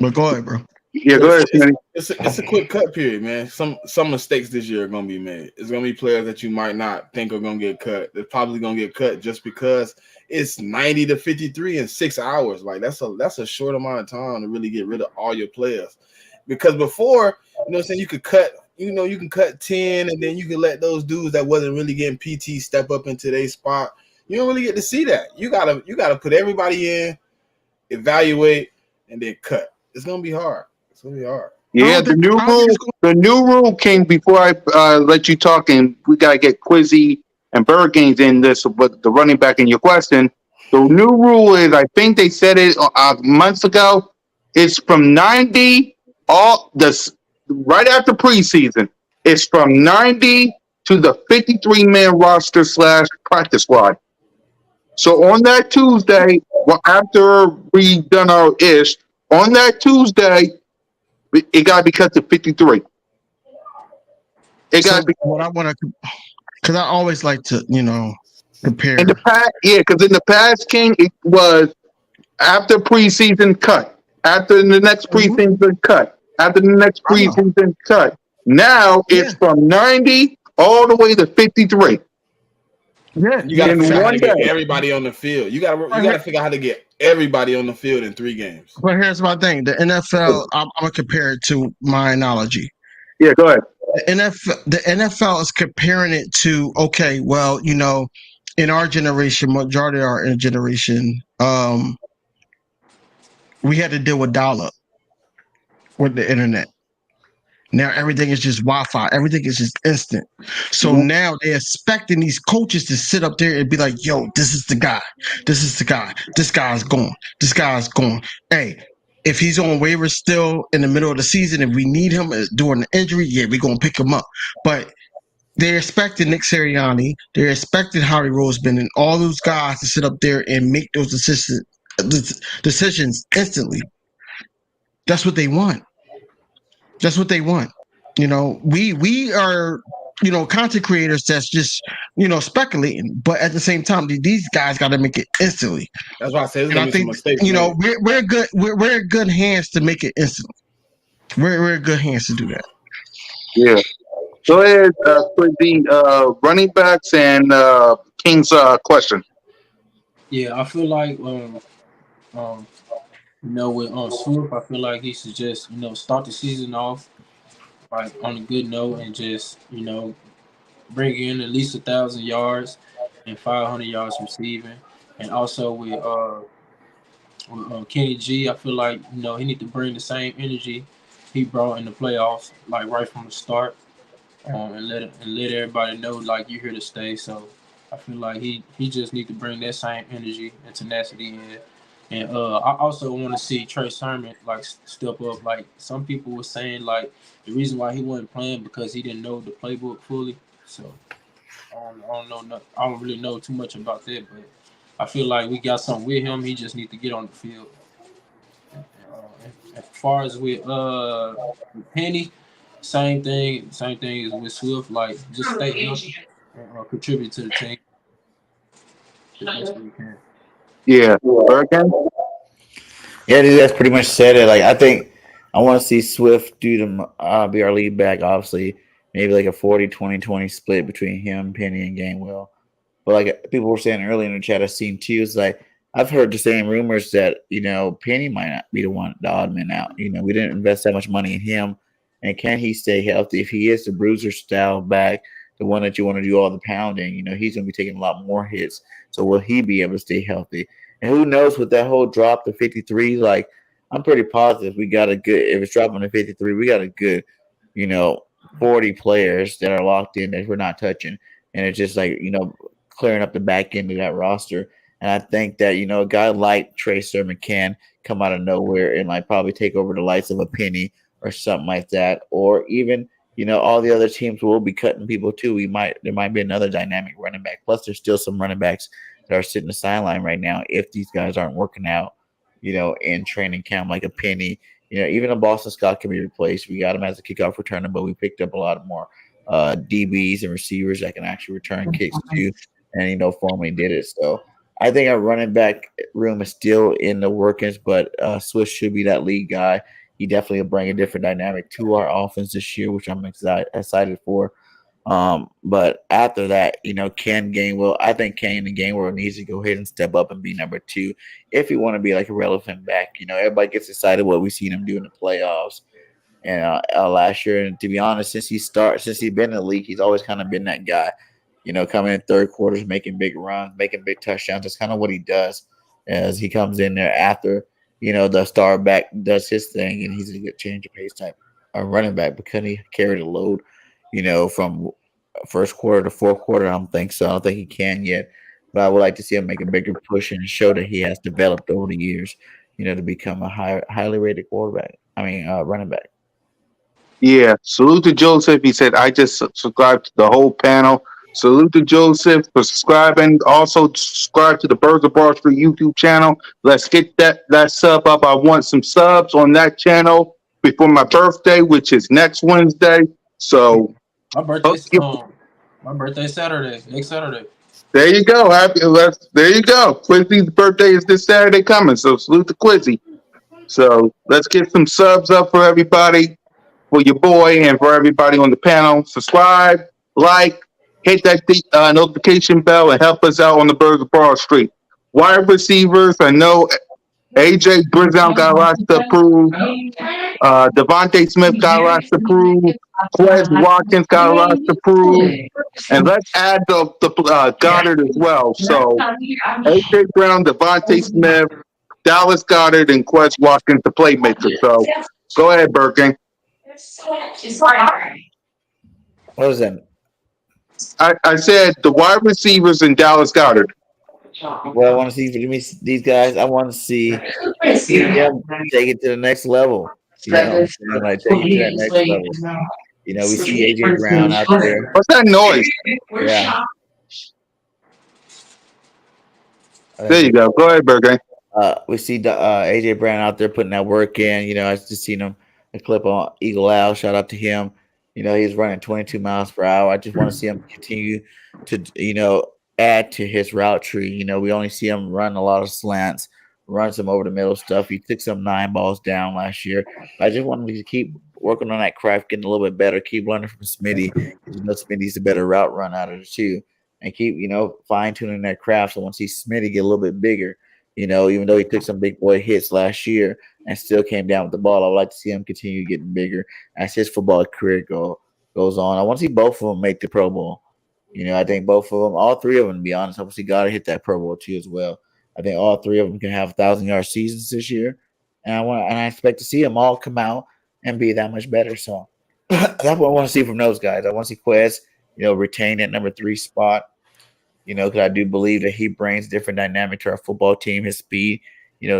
But go ahead, bro. Yeah, go ahead, Smitty. it's a quick cut period, man. Some mistakes this year are gonna be made. It's gonna be players that you might not think are gonna get cut. They're probably gonna get cut just because it's 90 to 53 in 6 hours. Like that's a short amount of time to really get rid of all your players. Because before, you know what I'm saying, you could cut, you can cut 10 and then you can let those dudes that wasn't really getting PT step up into their spot. You don't really get to see that. You gotta put everybody in, evaluate, and then cut. It's gonna be hard. It's gonna be hard. Yeah, the new rule came before I let you talk, and we gotta get Quizzy and Bird Games in this. But the running back in your question, the new rule is, I think they said it months ago. It's from 90 right after preseason. It's from 90 to the 53-man roster / practice squad. So on that Tuesday, after we done our ish, on that Tuesday, it got to be cut to 53. It got to be. What I want to, because I always like to, compare. In the past, because in the past, King, it was after preseason cut, after the next preseason cut, after the next preseason cut. Now it's from 90 all the way to 53. Yeah, you got to figure out how to get everybody on the field. You got to figure out how to get everybody on the field in 3 games. But here's my thing: the NFL. I'm gonna compare it to my analogy. Yeah, go ahead. The NFL is comparing it to, okay, well, in our generation, majority of our generation, we had to deal with dial-up with the internet. Now everything is just Wi-Fi. Everything is just instant. So now they're expecting these coaches to sit up there and be like, yo, this is the guy. This is the guy. This guy's gone. This guy's gone. Hey, if he's on waivers still in the middle of the season, if we need him during the injury, yeah, we're going to pick him up. But they're expecting Nick Sirianni. They're expecting Harry Roseman and all those guys to sit up there and make those decisions instantly. That's what they want. That's what they want. We are, content creators that's just, speculating. But at the same time, these guys got to make it instantly. That's why I say there's I think, mistakes. We're good. We're in good hands to make it instantly. We're in good hands to do that. Yeah. Go ahead for the running backs and King's question. Yeah, I feel like with Swift, I feel like he should just, start the season off like on a good note and just, bring in at least 1,000 yards and 500 yards receiving. And also with Kenny G, I feel like, he need to bring the same energy he brought in the playoffs, like right from the start, and let everybody know like you're here to stay. So I feel like he just need to bring that same energy and tenacity in. And I also want to see Trey Sermon like step up. Like some people were saying, like the reason why he wasn't playing because he didn't know the playbook fully. So I don't really know too much about that, but I feel like we got something with him. He just need to get on the field. As far as with Penny, same thing as with Swift. Like just stay healthy and contribute to the team. That's what we can. Yeah. Bergen? Yeah, dude, that's pretty much said it. Like, I think I want to see Swift be our lead back, obviously. Maybe like a 40-20-20 split between him, Penny, and Gainwell. But like people were saying earlier in the chat, I've seen too, it's like I've heard the same rumors that, Penny might not be the odd man out. We didn't invest that much money in him. And can he stay healthy? If he is the bruiser style back, the one that you want to do all the pounding, he's going to be taking a lot more hits. So will he be able to stay healthy? And who knows with that whole drop to 53, like I'm pretty positive we got a good, if it's dropping to 53, we got a good, 40 players that are locked in that we're not touching. And it's just like, clearing up the back end of that roster. And I think that, a guy like Trey Sermon can come out of nowhere and like probably take over the likes of a Penny or something like that. Or even, all the other teams will be cutting people too. There might be another dynamic running back. Plus, there's still some running backs that are sitting the sideline right now if these guys aren't working out, in training camp, like a Penny. Even a Boston Scott can be replaced. We got him as a kickoff returner, but we picked up a lot more DBs and receivers that can actually return kicks too. And Foreman did it. So I think our running back room is still in the workings, but Swift should be that lead guy. He definitely will bring a different dynamic to our offense this year, which I'm excited for. But after that, Ken Gainwell, I think Ken and Gainwell needs to go ahead and step up and be number 2 if you want to be like a relevant back. Everybody gets excited what we seen him do in the playoffs and last year. And to be honest, since he's been in the league, he's always kind of been that guy. Coming in third quarters, making big runs, making big touchdowns. That's kind of what he does as he comes in there after, the star back does his thing, and he's a good change of pace type running back because he carried a load, from first quarter to fourth quarter. I don't think so. I don't think he can yet. But I would like to see him make a bigger push and show that he has developed over the years, to become a highly rated running back. Yeah, salute to Joseph. He said, I just subscribed to the whole panel. Salute to Joseph for subscribing. Also, subscribe to the Birds of Broad Street YouTube channel. Let's get that sub up. I want some subs on that channel before my birthday, which is next Wednesday. So, My birthday Saturday, next Saturday. there you go. There you go. Quizzy's birthday is this Saturday coming. So, salute to Quizzy. So, let's get some subs up for everybody, for your boy, and for everybody on the panel. Subscribe, like, hit that notification bell, and help us out on the Birds of Broad Street. Wide receivers, I know AJ Brown got lots to prove. Devontae Smith got lots to prove. Quez Watkins got lots to prove. And let's add the Goddard as well. So AJ Brown, Devontae Smith, Dallas Goddard, and Quez Watkins, the playmaker. So go ahead, Birkin. What was that? I said the wide receivers in Dallas Goddard. Well, I want to see these guys. I want to see them take it to the next level. Like take it to that next level. We see AJ Brown out there. What's that noise? Yeah. There you go. Go ahead, Bergen. We see AJ Brown out there putting that work in. I just seen him a clip on Eagle Owl. Shout out to him. He's running 22 miles per hour. I just want to see him continue to, add to his route tree. We only see him run a lot of slants, run some over the middle stuff. He took some 9 balls down last year. I just want him to keep working on that craft, getting a little bit better, keep learning from Smitty. Smitty's a better route run out of it too. And keep, fine-tuning that craft. So once he Smitty get a little bit bigger, even though he took some big boy hits last year and still came down with the ball, I would like to see him continue getting bigger as his football career goes on. I want to see both of them make the Pro Bowl. I think both of them, all 3 of them, to be honest, obviously got to hit that Pro Bowl too as well. I think all 3 of them can have 1,000-yard seasons this year, and I expect to see them all come out and be that much better. So that's what I want to see from those guys. I want to see Quez, retain that number 3 spot. Because I do believe that he brings different dynamic to our football team. His speed,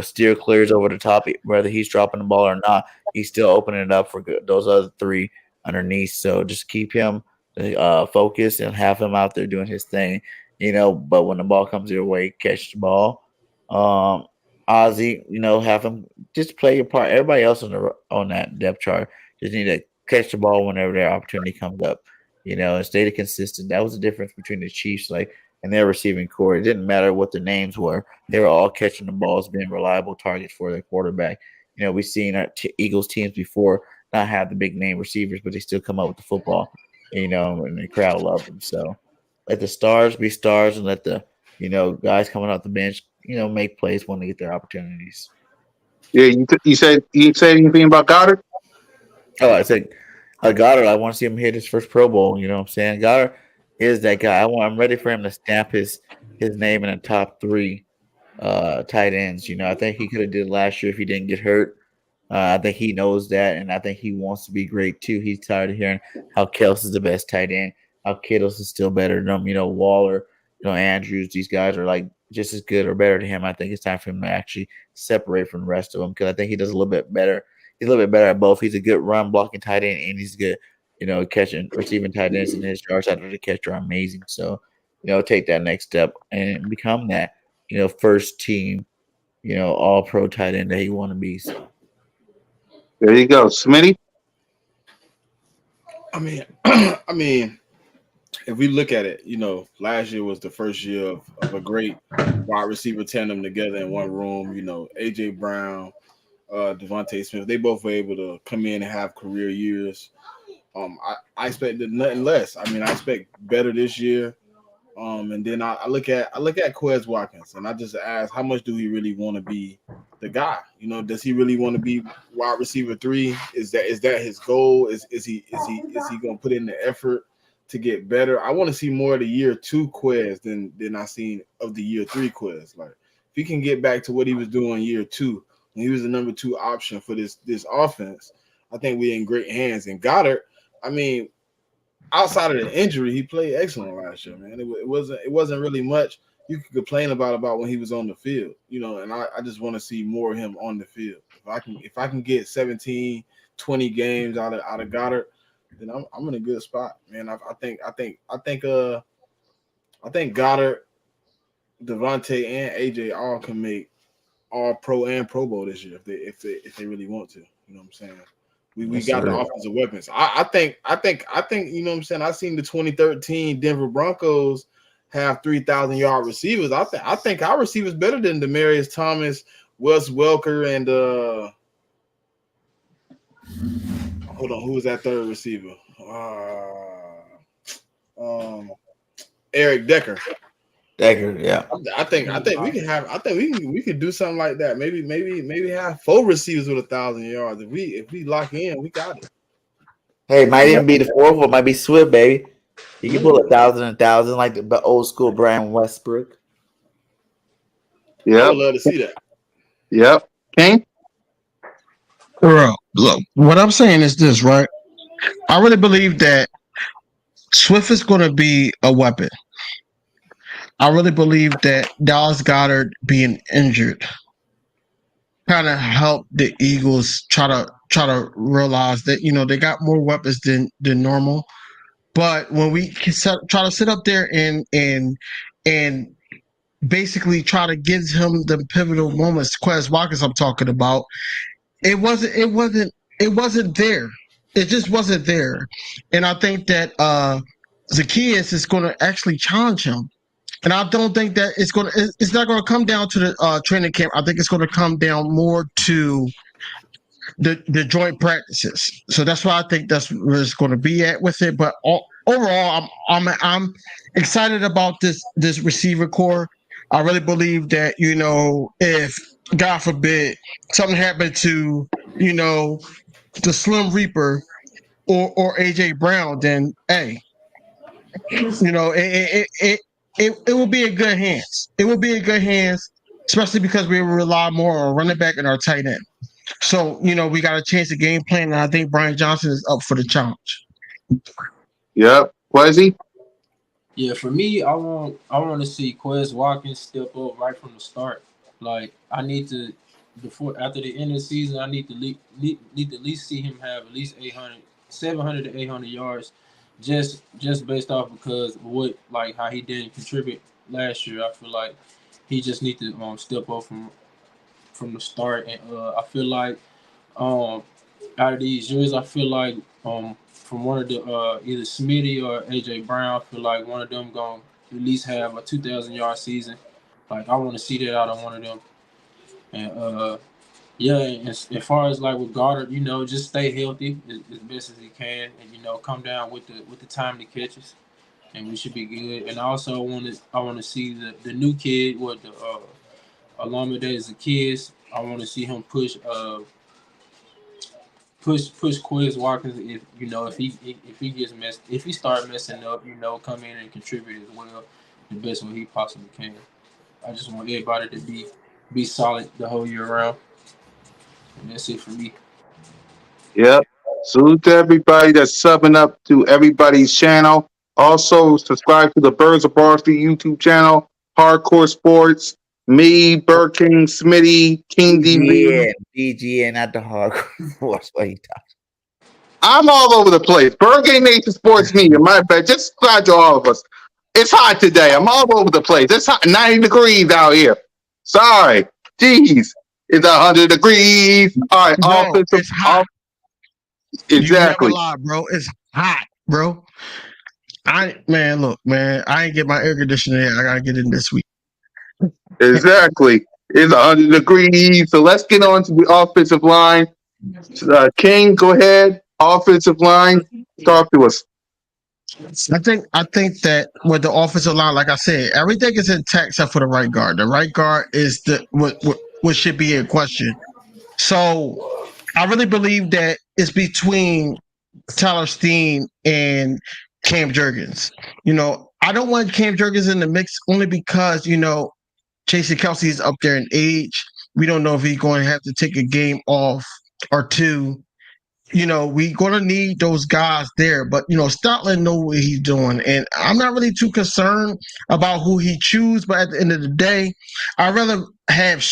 still clears over the top, whether he's dropping the ball or not. He's still opening it up for those other 3 underneath. So just keep him focused and have him out there doing his thing. But when the ball comes your way, catch the ball. Ozzie, have him just play your part. Everybody else on that depth chart just need to catch the ball whenever their opportunity comes up. And stay consistent. That was the difference between the Chiefs, and their receiving core. It didn't matter what the names were; they were all catching the balls, being reliable targets for their quarterback. We've seen our Eagles teams before not have the big name receivers, but they still come up with the football. And the crowd loved them. So let the stars be stars, and let the guys coming off the bench, make plays when they get their opportunities. Yeah, you said anything about Goddard? Oh, I said Goddard. I want to see him hit his first Pro Bowl. You know what I'm saying? Goddard is that guy. I'm ready for him to stamp his name in the top 3 tight ends. I think he could have did it last year if he didn't get hurt. I think he knows that, and I think he wants to be great too. He's tired of hearing how Kelsey's the best tight end, how Kittle's is still better than him. Waller Andrews, these guys are like just as good or better than him. I think it's time for him to actually separate from the rest of them because I think he does a little bit better. He's a little bit better at both. He's a good run blocking tight end, and he's good, catching, receiving tight ends, and his yards after the catch are amazing. So, take that next step and become that, first team, all pro tight end that he want to be. So. There you go, Smitty. I mean, if we look at it, last year was the first year of a great wide receiver tandem together in one room. AJ Brown, Devontae Smith, they both were able to come in and have career years. I expected nothing less. I expect better this year. And then I look at Quez Watkins, and I just ask, how much do he really want to be the guy? Does he really want to be wide receiver 3? Is that his goal? Is he going to put in the effort to get better? I want to see more of the year 2 Quez than I seen of the year 3 Quez. Like, if he can get back to what he was doing year 2 when he was the number 2 option for this offense, I think we're in great hands. And Goddard, outside of the injury, he played excellent last year, man. It wasn't really much you could complain about when he was on the field, and I just want to see more of him on the field. If I can get 17, 20 games out of Goddard, then I'm in a good spot, man. I think Goddard, Devontae, and AJ all can make all pro and Pro Bowl this year if they really want to. You know what I'm saying? We got the offensive weapons. I think, you know what I'm saying? I seen the 2013 Denver Broncos have 3,000-yard receivers. I think our receivers better than Demaryius Thomas, Wes Welker, and hold on, who was that third receiver? Eric Decker. Yeah. I think we can do something like that. Maybe have 4 receivers with 1,000 yards. If we lock in, we got it. Hey, it might even be the 4th one. Might be Swift, baby. He can pull 1,000 like the old school Brian Westbrook. I would love to see that. Yep. King? Bro, look, what I'm saying is this, right? I really believe that Swift is going to be a weapon. I really believe that Dallas Goedert being injured kind of helped the Eagles try to realize that they got more weapons than normal. But when we try to sit up there and basically try to give him the pivotal moments, Quez Watkins I'm talking about, it wasn't there. It just wasn't there. And I think that Zacchaeus is going to actually challenge him. And I don't think that it's not going to come down to the training camp. I think it's going to come down more to the joint practices. So that's why I think that's where it's going to be at with it. But overall, I'm excited about this receiver core. I really believe that if God forbid something happened to the Slim Reaper or AJ Brown, then hey, it will be in good hands. It will be in good hands, especially because we rely more on running back and our tight end. So, we got to change the game plan, and I think Brian Johnson is up for the challenge. Yep. Quezzy? Yeah, for me, I want to see Quez Watkins step up right from the start. Like, I need to after the end of the season, I need to at least see him have at least 700 to 800 yards, just based off because of what how he didn't contribute last year. I feel like he just needs to step up from the start, and I feel like out of these years, I feel like from one of the either Smitty or AJ Brown, I feel like one of them gonna at least have a 2,000-yard season. Like, I want to see that out of one of them. And as far as with Goddard, just stay healthy as best as he can, and come down with the timely catches, and we should be good. And also I want to see the new kid with the Olamide Zacchaeus. I want to see him push Quez Watkins if he start messing up, come in and contribute as well the best way he possibly can. I just want everybody to be solid the whole year round. And that's it for me. Yep. Salute to everybody that's subbing up to everybody's channel. Also, subscribe to the Birds of Varsity YouTube channel, Hardcore Sports, me, King, Smitty, King DB. BGN, not the hardcore. That's what he talks. I'm all over the place. Game Nation Sports Media, my bad. Just subscribe to all of us. It's hot today. I'm all over the place. It's hot, 90 degrees out here. Sorry. Jeez. It's 100 degrees. All right, Bro, offensive. it's hot. Exactly. You never lie, bro. It's hot, bro. Look, man, I ain't get my air conditioner yet. I gotta get in this week. Exactly. It's 100 degrees. So let's get on to the offensive line. King, go ahead. Offensive line. Talk to us. I think that with the offensive line, like I said, everything is intact except for the right guard. The right guard is what should be in question. So I really believe that it's between Tyler Steen and Cam Jurgens. I don't want Cam Jurgens in the mix only because, Jason Kelsey is up there in age. We don't know if he's going to have to take a game off or two. We're going to need those guys there. But, Stoutland know what he's doing. And I'm not really too concerned about who he chooses. But at the end of the day, I'd rather have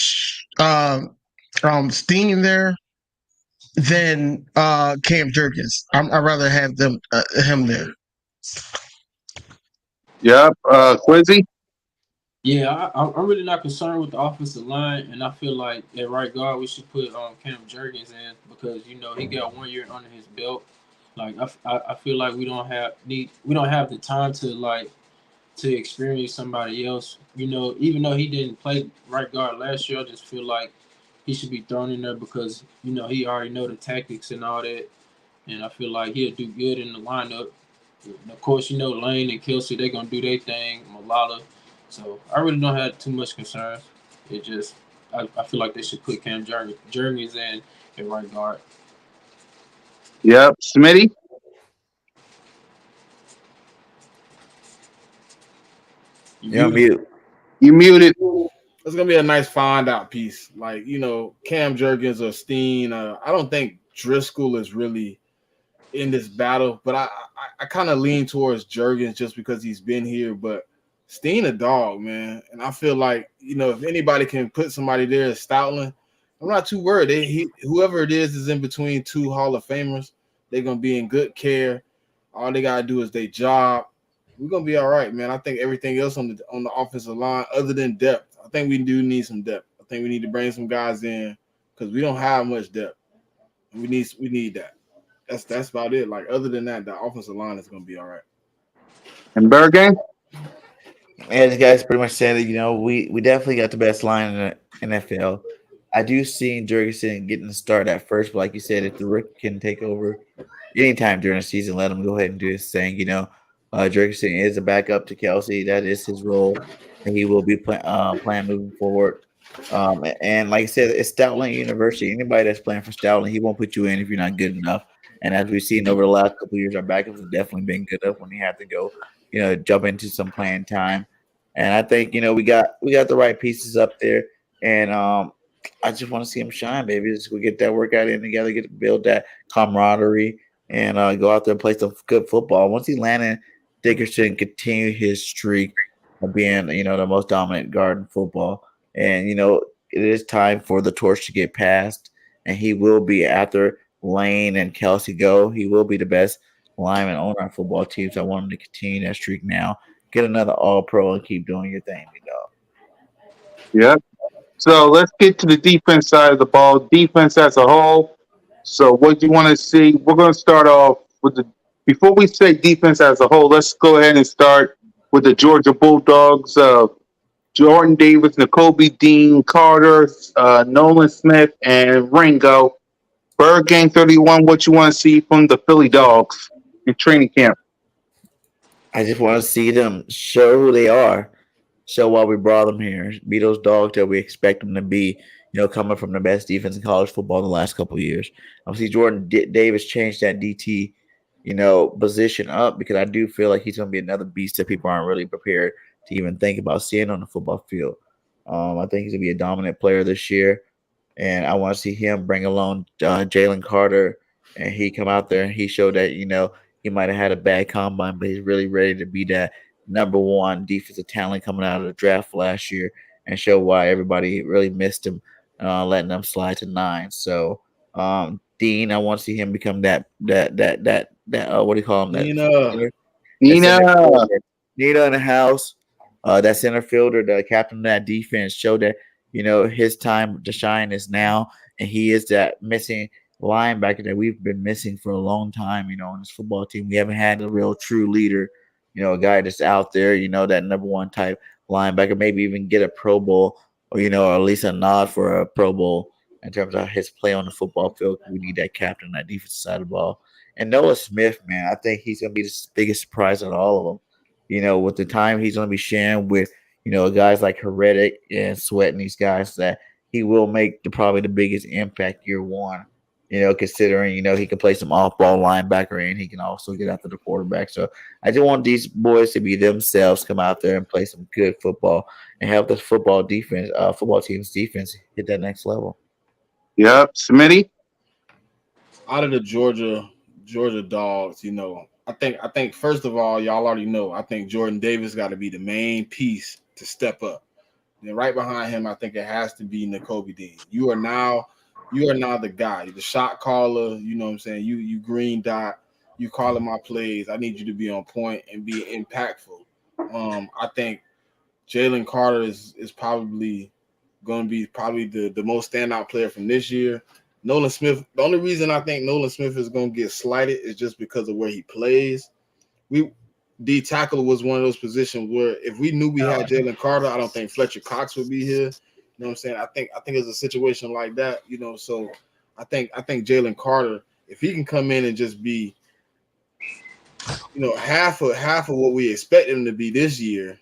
Steen there than Cam Jurgens. I'd rather have him there. Yep. Quizzy? Yeah, I'm really not concerned with the offensive line, and I feel like at right guard we should put Cam Jurgens in because he got 1 year under his belt. Like I feel like we don't have the time to experience somebody else. Even though he didn't play right guard last year, I just feel like he should be thrown in there because he already know the tactics and all that, and I feel like he'll do good in the lineup. And of course, Lane and Kelsey, they're gonna do their thing. Malala. So I really don't have too much concerns. It just I feel like they should put Cam Jurgens in at right guard. Yep. Smitty? You're on mute. You muted. It's gonna be a nice find out piece. Like, Cam Jurgens or Steen. I don't think Driscoll is really in this battle, but I kind of lean towards Jurgens just because he's been here. But Steen a dog, man. And I feel like, if anybody can put somebody there as Stoutland, I'm not too worried. Whoever it is in between two Hall of Famers. They're going to be in good care. All they got to do is their job. We're going to be all right, man. I think everything else on the offensive line, other than depth, I think we do need some depth. I think we need to bring some guys in because we don't have much depth. We need that. That's about it. Like, other than that, the offensive line is going to be all right. And Bergen? Yeah, the guys pretty much said that, we definitely got the best line in the NFL. I do see Jurgensen getting the start at first, but like you said, if the rookie can take over anytime during the season, let him go ahead and do his thing. Jurgensen is a backup to Kelsey. That is his role, and he will be playing moving forward. And like I said, it's Stoutland University. Anybody that's playing for Stoutland, he won't put you in if you're not good enough. And as we've seen over the last couple of years, our backups have definitely been good enough when he had to go, jump into some playing time. And I think, we got the right pieces up there. And I just want to see him shine, baby. We get that workout in together, build that camaraderie, and go out there and play some good football. Once he landed, Dickerson continue his streak of being, the most dominant guard in football. And, it is time for the torch to get passed. And he will be, after Lane and Kelsey go, he will be the best lineman on our football team. So I want him to continue that streak now. Get another All-Pro and keep doing your thing, dog. Yep. So let's get to the defense side of the ball. Defense as a whole. So what do you want to see? We're going to start off with before we say defense as a whole, let's go ahead and start with the Georgia Bulldogs. Jordan Davis, Nakobe Dean, Carter, Nolan Smith, and Ringo. Bird Gang 31, what you want to see from the Philly Dogs in training camp? I just want to see them show who they are. Show why we brought them here. Be those dogs that we expect them to be, coming from the best defense in college football in the last couple of years. Obviously, Jordan Davis changed that DT, position up because I do feel like he's going to be another beast that people aren't really prepared to even think about seeing on the football field. I think he's going to be a dominant player this year, and I want to see him bring along Jalen Carter, and he come out there and he showed that, he might have had a bad combine, but he's really ready to be that number one defensive talent coming out of the draft last year and show why everybody really missed him, letting them slide to 9. So Dean, I want to see him become that what do you call him? That Nina. center Nina. fielder. Nina in the house. That center fielder, the captain of that defense, showed that his time to shine is now, and he is that missing linebacker that we've been missing for a long time. On this football team, we haven't had a real true leader. A guy that's out there. That number one type linebacker, maybe even get a Pro Bowl, or at least a nod for a Pro Bowl in terms of his play on the football field. We need that captain on that defensive side of the ball. And Noah Smith, man, I think he's gonna be the biggest surprise of all of them. With the time he's going to be sharing with, guys like Heretic and Sweat and these guys, that he will make probably the biggest impact year one, considering, he can play some off-ball linebacker and he can also get after the quarterback. So I just want these boys to be themselves, come out there and play some good football and help this football team's defense hit that next level. Yep. Smitty? Out of the Georgia Dogs, I think first of all, y'all already know, I think Jordan Davis got to be the main piece to step up. And right behind him, I think it has to be Nakobe Dean. You are now the guy, the shot caller. You know what I'm saying? You green dot. You calling my plays. I need you to be on point and be impactful. I think Jalen Carter is probably going to be the most standout player from this year. Nolan Smith, the only reason I think Nolan Smith is going to get slighted is just because of where he plays. D tackle was one of those positions where if we knew we had Jalen Carter, I don't think Fletcher Cox would be here. You know what I'm saying? I think it's a situation like that, so I think Jalen Carter, if he can come in and just be, half of what we expect him to be this year,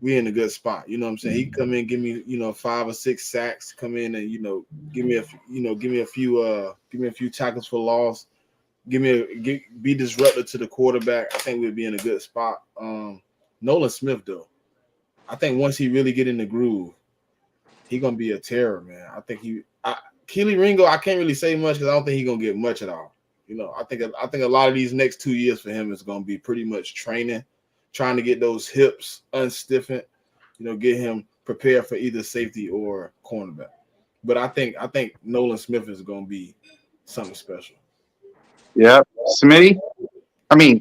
we in a good spot. You know what I'm saying? He can come in, give me, 5 or 6 sacks, come in and, give me a few tackles for loss, be disruptive to the quarterback. I think we'd be in a good spot. Nolan Smith, though, I think once he really get in the groove, he gonna be a terror, man. I think Kelee Ringo, I can't really say much because I don't think he's gonna get much at all. I think a lot of these next 2 years for him is gonna be pretty much training, trying to get those hips unstiffened, get him prepared for either safety or cornerback. But I think Nolan Smith is going to be something special. Yep. Smitty?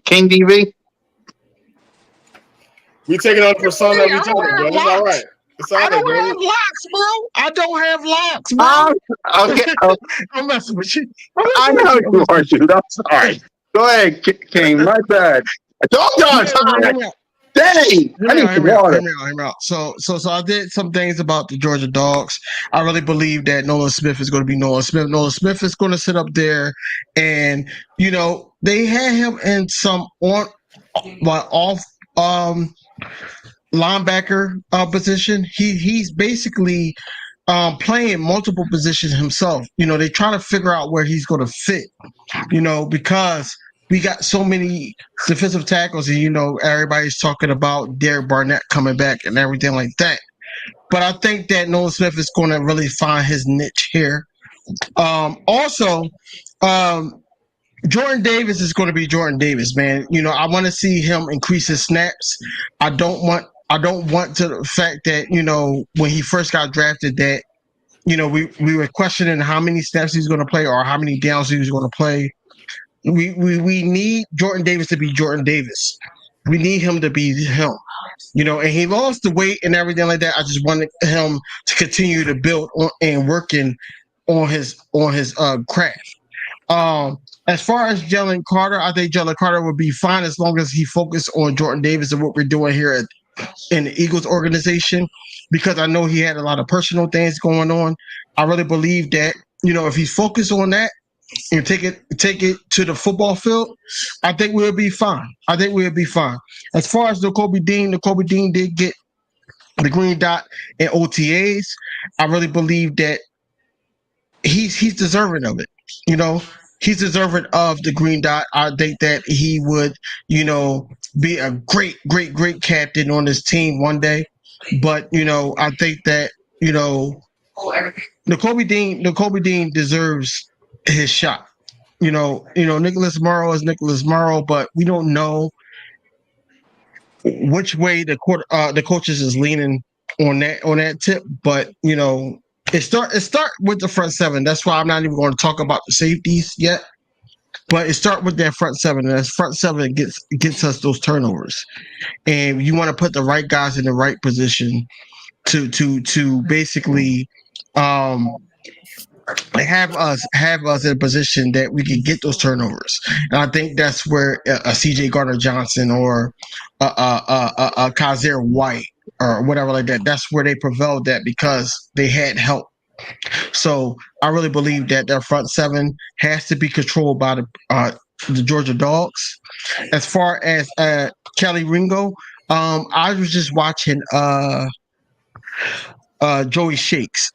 King DV? We taking on persona of each other, bro. It's all right. It's all I right, don't bro. have locks, bro. I don't have locks, bro. Okay. I'm messing with you. I know you are, dude. I'm sorry. Go ahead, King. My bad. Don't y'all Dang! I need some water. Hear me out. So I did some things about the Georgia Dogs. I really believe that Nolan Smith is going to be Nolan Smith. Nolan Smith is going to sit up there, and they had him in some off linebacker position. He's basically playing multiple positions himself. They try to figure out where he's going to fit. Because we got so many defensive tackles, and everybody's talking about Derek Barnett coming back and everything like that. But I think that Nolan Smith is going to really find his niche here. Also, Jordan Davis is going to be Jordan Davis, man. I want to see him increase his snaps. I don't want to the fact that when he first got drafted that we were questioning how many snaps he's going to play or how many downs he was going to play. We need Jordan Davis to be Jordan Davis. We need him to be him, and he lost the weight and everything like that. I just wanted him to continue to build on and working on his craft. As far as Jalen Carter, I think Jalen Carter would be fine as long as he focused on Jordan Davis and what we're doing here in the Eagles organization, because I know he had a lot of personal things going on. I really believe that, if he's focused on that and take it to the football field, I think we'll be fine. As far as Nakobe Dean did get the green dot in OTAs. I really believe that he's deserving of it. He's deserving of the green dot. I think that he would, be a great, great, great captain on this team one day. But, I think that, Nakobe Dean deserves his shot. Nicholas Morrow is Nicholas Morrow, but we don't know which way the coaches is leaning on that tip. But it start with the front seven. That's why I'm not even going to talk about the safeties yet. But it start with that front seven, and that front seven gets us those turnovers. And you want to put the right guys in the right position to basically have us in a position that we can get those turnovers. And I think that's where a CJ Gardner Johnson or a Kaiser White or whatever like that. That's where they prevailed at because they had help. So I really believe that their front seven has to be controlled by the Georgia Dogs. As far as Kelly Ringo, I was just watching Joey Shakes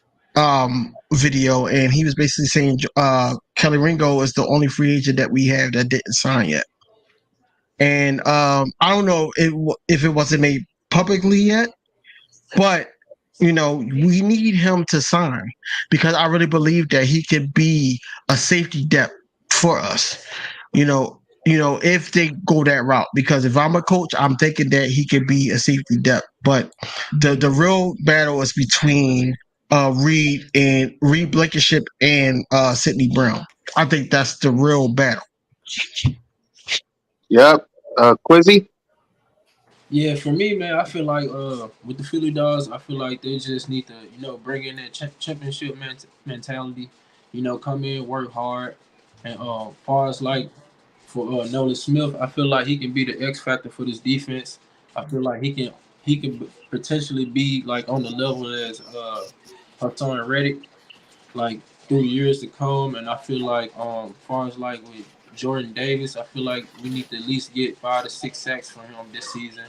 video, and he was basically saying Kelly Ringo is the only free agent that we have that didn't sign yet. And I don't know if it wasn't made publicly yet, but we need him to sign because I really believe that he could be a safety depth for us. If they go that route, because if I'm a coach, I'm thinking that he could be a safety depth. But the real battle is between Reed Blankenship and Sidney Brown. I think that's the real battle. Yep. Quizzy? Yeah, for me, man, I feel like with the Philly Dogs, I feel like they just need to, bring in that championship mentality. Come in, work hard, and far as like for Nolan Smith, I feel like he can be the X factor for this defense. I feel like he can potentially be like on the level as Hassan Reddick, like through years to come. And I feel like far as like with Jordan Davis, I feel like we need to at least get 5 to 6 sacks from him this season.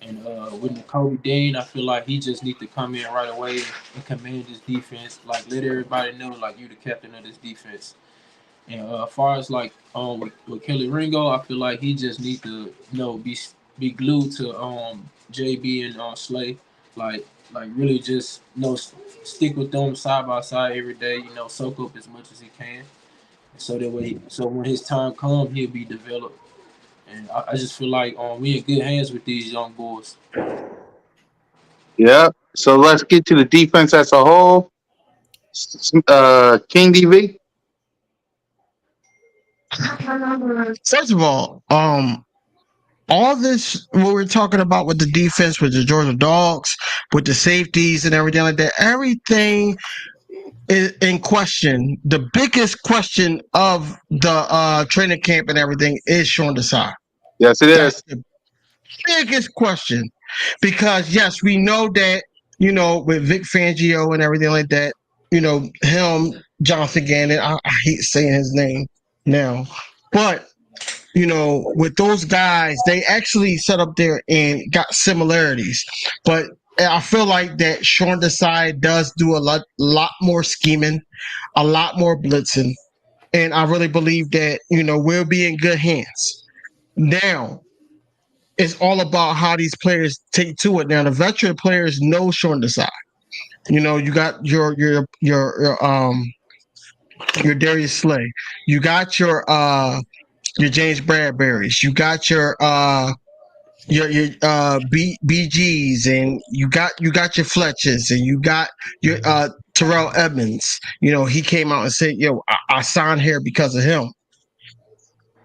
And with Nakobe Dean, I feel like he just needs to come in right away and command this defense. Like let everybody know, like you the captain of this defense. And as far as like with Kelly Ringo, I feel like he just need to be glued to JB and Slay, like really just stick with them side by side every day. Soak up as much as he can, so that way, so when his time comes, he'll be developed. And I just feel like we in good hands with these young boys. Yep. So let's get to the defense as a whole. King DV? First of all this what we're talking about with the defense, with the Georgia Dogs, with the safeties and everything like that, everything is in question. The biggest question of the training camp and everything is Sean Desai. Yes, it That's is. the biggest question because yes, we know that with Vic Fangio and everything like that, him, Jonathan Gannon. I hate saying his name now, but with those guys, they actually set up there and got similarities. But I feel like that Sean Desai does do a lot more scheming, a lot more blitzing, and I really believe that we'll be in good hands. Now it's all about how these players take to it. Now the veteran players know Sean Desai. You got your Darius Slay. You got your James Bradbury's. You got your BGs, and you got your Fletchers, and you got your Terrell Edmonds. He came out and said, "Yo, I signed here because of him."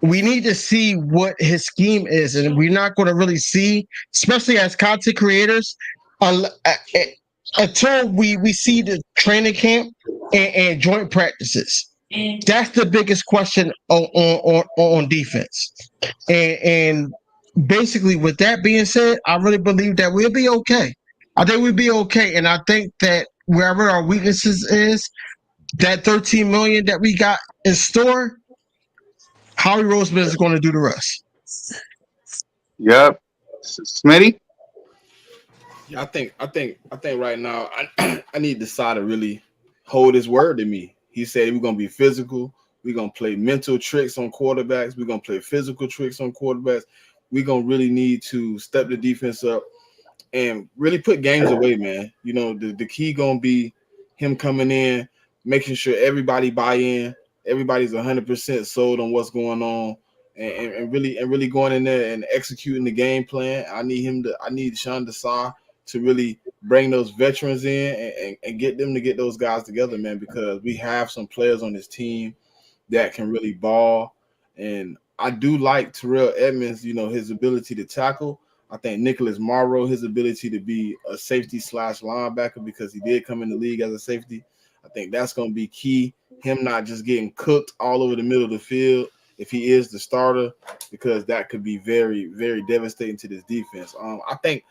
We need to see what his scheme is, and we're not going to really see, especially as content creators, until we see the training camp and joint practices. That's the biggest question on defense. And basically, with that being said, I really believe that we'll be okay. I think we'll be okay, and I think that wherever our weaknesses is, that $13 million that we got in store, Howie Roseman is going to do the rest. Yep. Smitty? Yeah, I think right now I need Desai to really hold his word to me. He said we're gonna be physical. We're gonna play mental tricks on quarterbacks. We're gonna play physical tricks on quarterbacks. We're gonna really need to step the defense up and really put games away, man. The key gonna be him coming in, making sure everybody buy in, everybody's 100% sold on what's going on, and really going in there and executing the game plan. I need Sean Desai to really bring those veterans in and get them to get those guys together, man, because we have some players on this team that can really ball. And I do like Terrell Edmonds, his ability to tackle. I think Nicholas Morrow, his ability to be a safety / linebacker, because he did come in the league as a safety. I think that's going to be key. Him not just getting cooked all over the middle of the field if he is the starter, because that could be very, very devastating to this defense. I think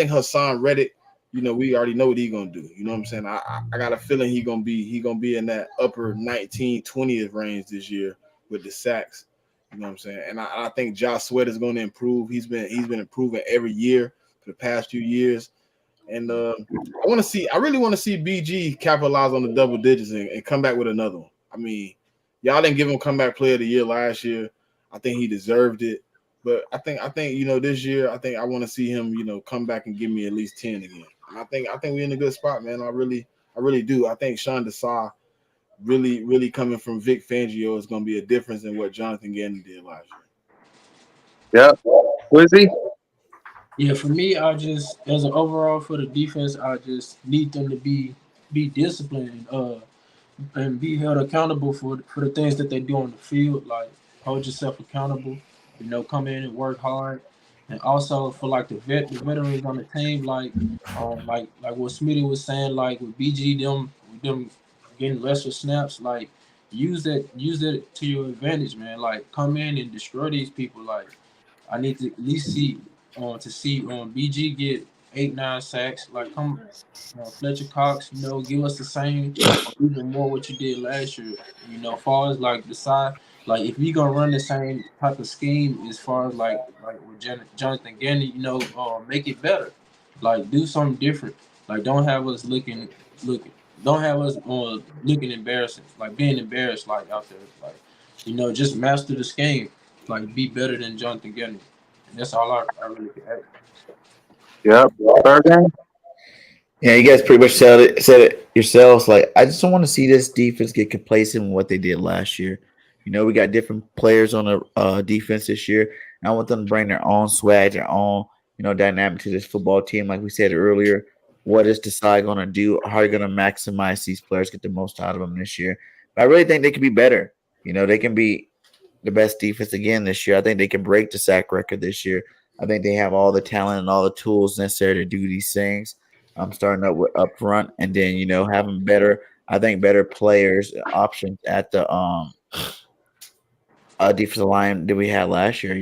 Hassan Reddick, we already know what he's gonna do. You know what I'm saying? I got a feeling he gonna be in that upper 19, 20th range this year with the sacks. You know what I'm saying? And I think Josh Sweat is going to improve. He's been improving every year for the past few years. And I really want to see BG capitalize on the double digits and come back with another one. I mean, y'all didn't give him comeback player of the year last year. I think he deserved it. But I think this year, I want to see him, come back and give me at least 10 again. And I think we're in a good spot, man. I really do. I think Sean Desai really coming from Vic Fangio is going to be a difference in what Jonathan Gannon did last year. Yep. Wizzy? Yeah, for me, as an overall for the defense, I just need them to be disciplined and be held accountable for the things that they do on the field. Like, hold yourself accountable, come in and work hard. And also for like the veterans on the team, like what Smitty was saying, like with BG, them getting lesser snaps, like use that to your advantage, man. Like, come in and destroy these people. Like, I need to at least see BG get 8-9 sacks. Like, come Fletcher Cox, give us the same or even more what you did last year. As far as like the side, like if we gonna run the same type of scheme as far as like with Jonathan Gannon, make it better. Like, do something different. Like, don't have us looking embarrassing, like being embarrassed, like out there. Like, just master the scheme. Like, be better than Jonathan Gannon. And that's all I really can add. Yep. Bergen? Yeah, you guys pretty much said it yourselves. Like, I just don't want to see this defense get complacent with what they did last year. We got different players on the defense this year, and I want them to bring their own swag, their own, dynamic to this football team. Like we said earlier, what is Desai going to do? How are you going to maximize these players, get the most out of them this year? But I really think they can be better. They can be the best defense again this year. I think they can break the sack record this year. I think they have all the talent and all the tools necessary to do these things. I'm starting up front, and then having better players, options at the defensive line that we had last year.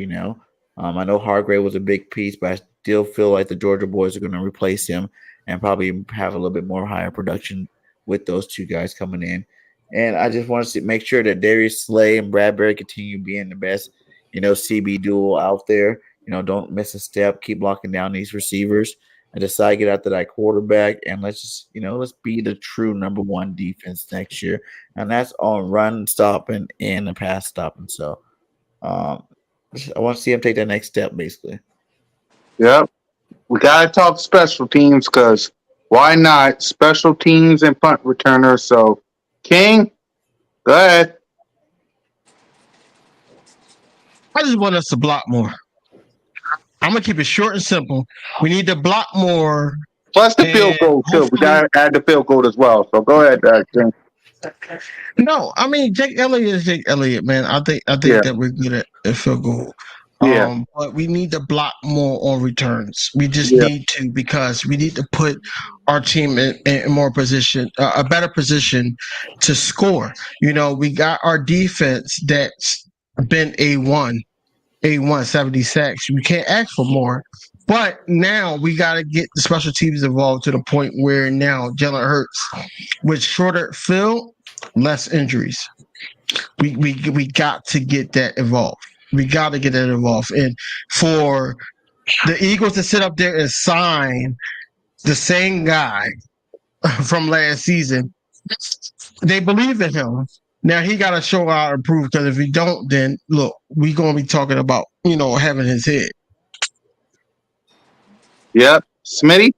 I know Hargrave was a big piece, but I still feel like the Georgia boys are going to replace him and probably have a little bit more higher production with those two guys coming in. And I just want to make sure that Darius Slay and Bradbury continue being the best, CB duel out there. Don't miss a step. Keep locking down these receivers and decide to get after that quarterback. And let's just, let's be the true number one defense next year. And that's on run stopping and the pass stopping. So I want to see him take that next step, basically. Yep. We got to talk special teams, because why not? Special teams and punt returner. So, King, go ahead. I just want us to block more. I'm going to keep it short and simple. We need to block more. Plus the field goal, too. We got to add the field goal as well. So, go ahead, King. No, I mean, Jake Elliott is Jake Elliott, man. I think that we're good at field goal. But we need to block more on returns. We just need to, because we need to put our team in more position, a better position to score. We got our defense that's been A1, 70 sacks. We can't ask for more. But now we got to get the special teams involved to the point where now Jalen Hurts, with shorter field, less injuries. We got to get that involved. We got to get that involved. And for the Eagles to sit up there and sign the same guy from last season, they believe in him. Now he got to show out and prove, because if he don't, then look, we're going to be talking about, having his head. Yep. Smitty?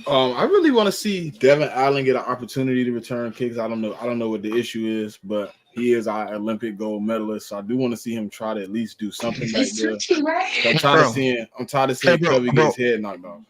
I really want to see Devin Allen get an opportunity to return kicks. I don't know what the issue is, but He is our Olympic gold medalist, so I do want to see him try to at least do something back there. I'm tired of seeing Covey get his head knocked off.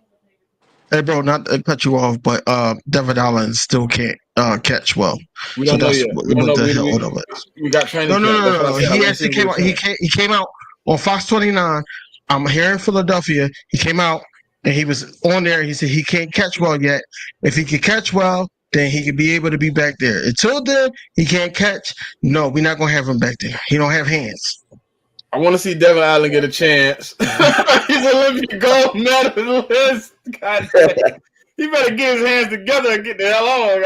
Hey, bro, not to cut you off, but Devin Allen still can't catch well. We don't know yet. We don't know. We got training camp. No. He actually came out. He came out on Fox 29. I'm here in Philadelphia. He came out and he was on there. He said he can't catch well yet. If he could catch well, then he could be able to be back there. Until then, he can't catch. No, we're not gonna have him back there. He don't have hands. I want to see Devin Allen get a chance. He's Olympic gold medalist. God damn. He better get his hands together and get the hell on.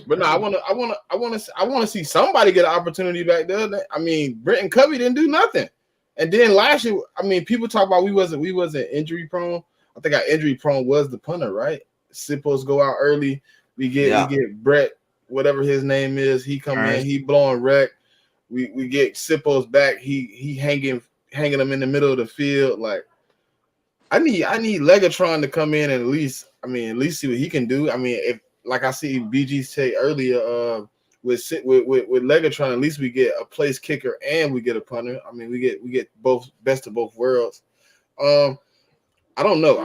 But no, I want to see somebody get an opportunity back there. I mean, Britton Covey didn't do nothing. And then last year, I mean, people talk about we wasn't injury prone. I think our injury prone was the punter, right? Sippos go out early. We get Brett, whatever his name is. He come in, he blowing wreck. We get Sippos back. He hanging him in the middle of the field. Like I need Legatron to come in and at least see what he can do. I mean, if like I see BG say earlier, with Legatron, at least we get a place kicker and we get a punter. I mean, we get both best of both worlds. I don't know.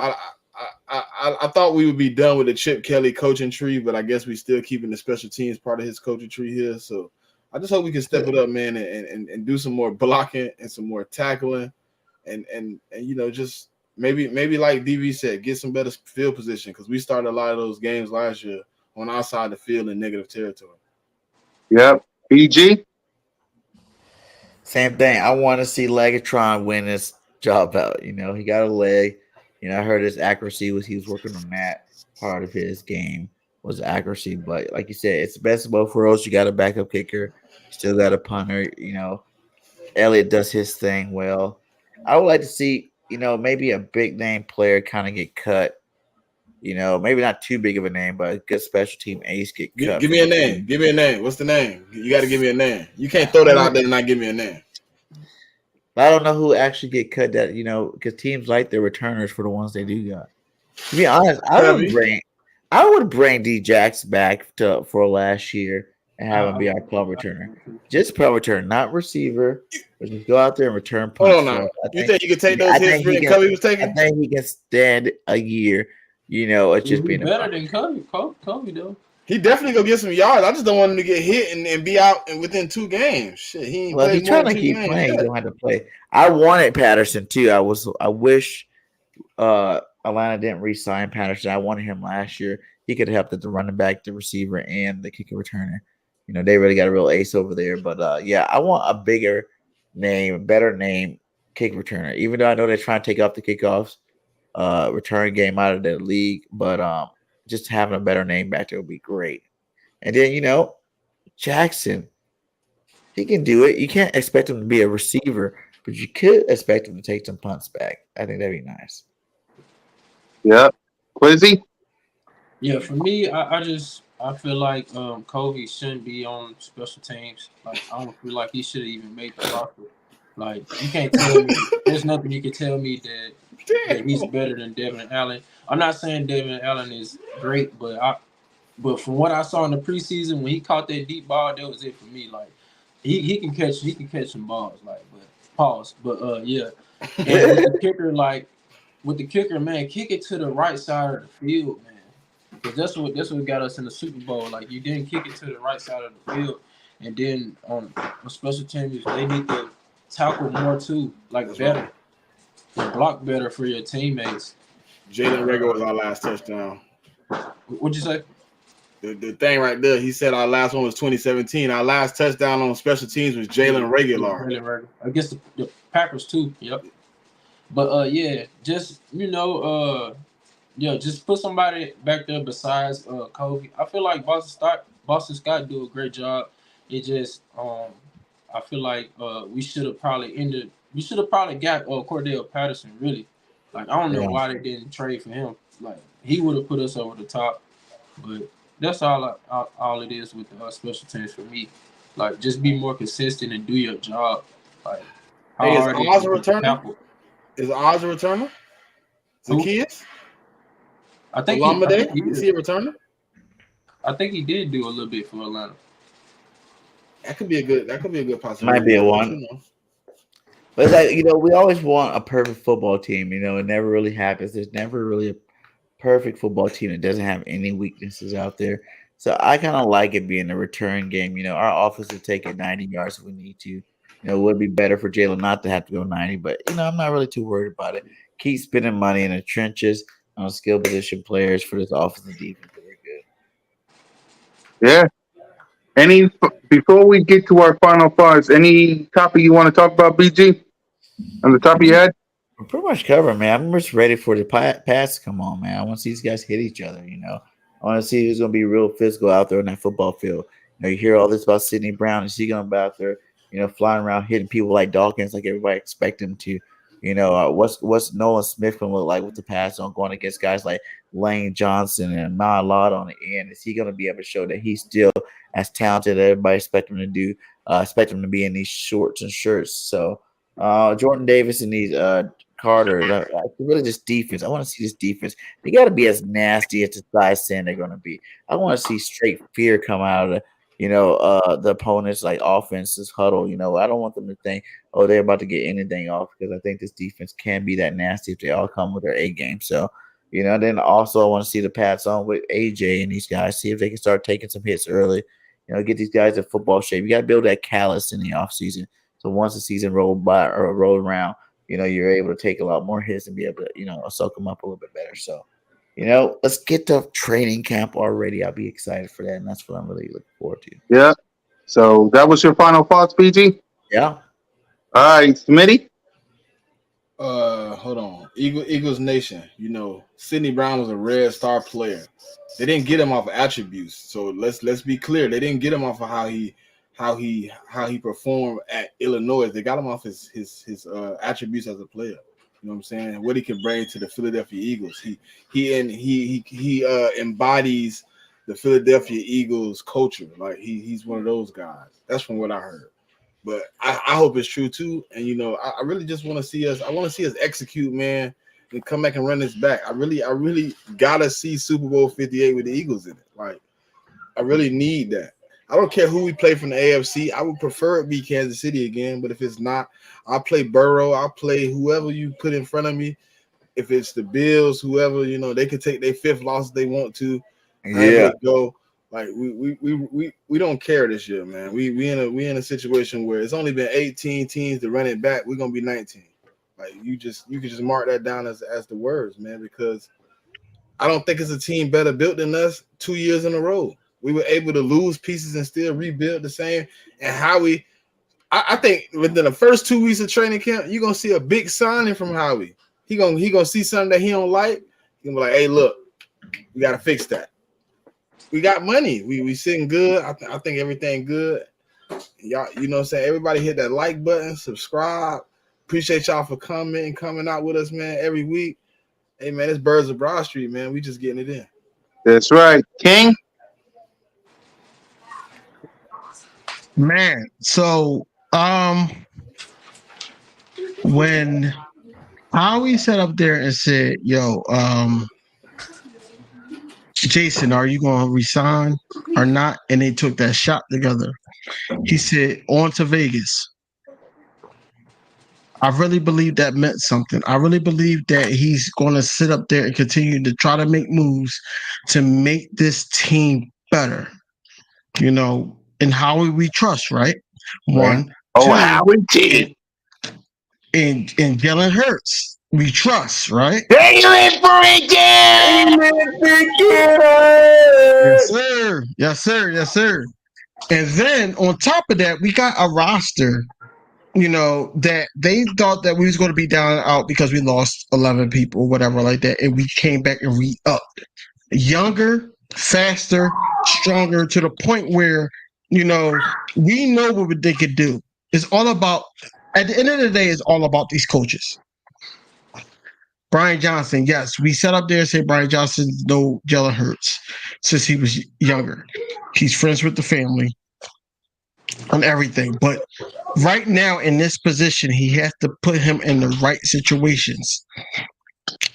I thought we would be done with the Chip Kelly coaching tree, but I guess we still keeping the special teams part of his coaching tree here. So I just hope we can step it up, man, and do some more blocking and some more tackling, and just maybe like DV said, get some better field position because we started a lot of those games last year on our side of the field in negative territory. Yep. BG? Same thing. I want to see Legatron win his job out. He got a leg. I heard his accuracy he was working on that part of his game was accuracy. But like you said, it's the best of both worlds. You got a backup kicker, still got a punter. Elliott does his thing well. I would like to see, maybe a big name player kind of get cut. Maybe not too big of a name, but a good special team ace get cut. Give me a name. Give me a name. What's the name? You got to give me a name. You can't throw that out there and not give me a name. I don't know who actually get cut that, because teams like their returners for the ones they do got. To be honest, I would bring D Jax back for last year and have him be our punt returner. Just punt return, not receiver. But just go out there and return punts. Hold on now. You think you can take those hits Britton Covey was taking? I think he can stand a year. It's just being better than Covey though. He definitely gonna get some yards. I just don't want him to get hit and be out and within 2 games. Shit, he ain't if he's trying to keep playing, he don't have to play. I wanted Patterson too. I wish Atlanta didn't re-sign Patterson. I wanted him last year. He could have helped at the running back, the receiver, and the kicker returner. They really got a real ace over there. But I want a bigger name, better name, kick returner. Even though I know they're trying to take off the kickoffs, return game out of the league, but just having a better name back there would be great. And then, Jackson, he can do it. You can't expect him to be a receiver, but you could expect him to take some punts back. I think that'd be nice. Yep. Quizzy? Yeah, for me, I feel like Covey shouldn't be on special teams. Like, I don't feel like he should have even made the roster. Like, you can't tell me. There's nothing you can tell me that he's better than Devin Allen. I'm not saying Devin Allen is great, but from what I saw in the preseason when he caught that deep ball, that was it for me. Like he can catch some balls. Like, but pause. But yeah, and with the kicker, man, kick it to the right side of the field, man. Because that's what got us in the Super Bowl. Like, you didn't kick it to the right side of the field, and then on special teams they need to tackle more too, like better. Block better for your teammates. Jalen Reagor was our last touchdown. What'd you say? The thing right there, he said our last one was 2017. Our last touchdown on special teams was Jalen Reagor. I guess the Packers too. Yep. But just just put somebody back there besides Covey. I feel like Boston Scott do a great job. It just I feel like we should have probably got Cordell Patterson, really. Like, I don't know why they didn't trade for him. Like, he would have put us over the top. But that's all it is with the special teams for me. Like, just be more consistent and do your job. Like, hey, is Oz a returner? Zacchaeus? I think is he a returner? I think he did do a little bit for Atlanta. That could be a good possibility. Might be a But, one. But it's like, we always want a perfect football team. It never really happens. There's never really a perfect football team that doesn't have any weaknesses out there. So I kind of like it being a return game. Our offense will take it 90 yards if we need to. It would be better for Jalen not to have to go 90, but I'm not really too worried about it. Keep spending money in the trenches on skill position players for this offense and defense. Very good. Yeah. Before we get to our final thoughts, any topic you want to talk about, BG? On the top of your head? We're pretty much covered, man. I'm just ready for the pass to come on, man. I want to see these guys hit each other, I want to see who's going to be real physical out there on that football field. You hear all this about Sidney Brown. Is he going to be out there, flying around hitting people like Dawkins like everybody expect him to? What's Nolan Smith going to look like with the pass on going against guys like Lane Johnson and Ahmad Lot on the end? Is he going to be able to show that he's still as talented as everybody expect him to do, expect him to be in these shorts and shirts? So Jordan Davis and these Carter, really just defense. I want to see this defense. They got to be as nasty as the size saying they're going to be. I want to see straight fear come out of the opponent's like offense's huddle. I don't want them to think, oh, they're about to get anything off, because I think this defense can be that nasty if they all come with their A game. So, then also I want to see the Pats on with AJ and these guys, see if they can start taking some hits early. Get these guys in football shape. You got to build that callus in the offseason. So once the season rolled by or rolled around, you're able to take a lot more hits and be able to, soak them up a little bit better. So, let's get to training camp already. I'll be excited for that, and that's what I'm really looking forward to. Yeah. So that was your final thoughts, BG? Yeah. All right, Smitty? Hold on. Eagles Nation. Sidney Brown was a red star player. They didn't get him off of attributes. So let's be clear. They didn't get him off of how he performed at Illinois. They got him off his attributes as a player. You know what I'm saying? What he can bring to the Philadelphia Eagles. He embodies the Philadelphia Eagles culture. Like he's one of those guys. That's from what I heard. But I hope it's true too. And I really just want to see us. I want to see us execute, man, and come back and run this back. I really gotta see Super Bowl 58 with the Eagles in it. Like I really need that. I don't care who we play from the AFC. I would prefer it be Kansas City again. But if it's not, I'll play Burrow. I'll play whoever you put in front of me. If it's the Bills, whoever, they can take their fifth loss if they want to. Yeah. Go. Like we don't care this year, man. We in a situation where it's only been 18 teams to run it back. We're gonna be 19. Like you can just mark that down as the words, man, because I don't think it's a team better built than us 2 years in a row. We were able to lose pieces and still rebuild the same. And Howie, I think within the first 2 weeks of training camp, you're gonna see a big signing from Howie. He gonna see something that he don't like. He's gonna be like, hey, look, we gotta fix that. We got money. We sitting good. I think everything good. Y'all, you know what I'm saying? Everybody hit that like button, subscribe. Appreciate y'all for coming out with us, man, every week. Hey, man, it's Birds of Broad Street, man. We just getting it in. That's right. King? Man, so when Howie sat up there and said, yo, Jason, are you going to resign or not? And they took that shot together. He said, on to Vegas. I really believe that meant something. I really believe that he's going to sit up there and continue to try to make moves to make this team better. And Howie we trust, right? One. Oh, two, Howie T. And Jalen Hurts. We trust, right? They live for it, Yes, sir. Yes, sir. Yes, sir. And then on top of that, we got a roster, that they thought that we was going to be down and out because we lost 11 people, whatever like that. And we came back and re-upped. Younger, faster, stronger, to the point where, we know what they could do. It's all about, at the end of the day, it's all about these coaches. Brian Johnson, yes, we sat up there and said Brian Johnson know Jalen Hurts since he was younger. He's friends with the family and everything. But right now in this position, he has to put him in the right situations.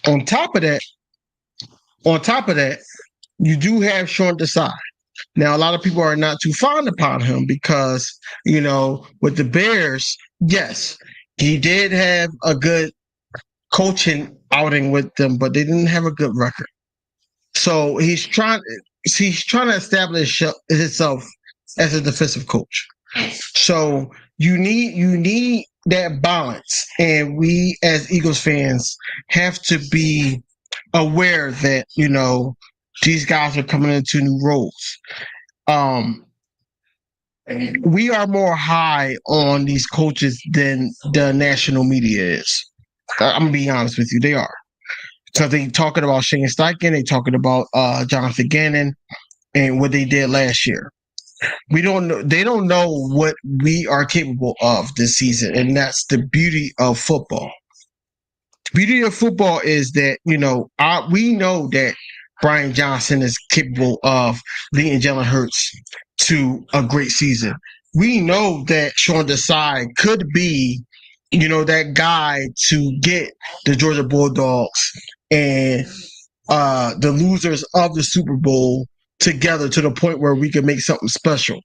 On top of that, you do have Sean Desai. Now, a lot of people are not too fond upon him because, with the Bears, yes, he did have a good coaching outing with them, but they didn't have a good record. So he's trying to establish himself as a defensive coach. So you need that balance, and we as Eagles fans have to be aware that these guys are coming into new roles. We are more high on these coaches than the national media is. I'm gonna be honest with you, they are. So they talking about Shane Steichen, they talking about Jonathan Gannon and what they did last year. We don't know. They don't know what we are capable of this season, and that's the beauty of football. The beauty of football is that we know that Brian Johnson is capable of leading Jalen Hurts to a great season. We know that Sean Desai could be, that guy to get the Georgia Bulldogs and the losers of the Super Bowl together to the point where we can make something special.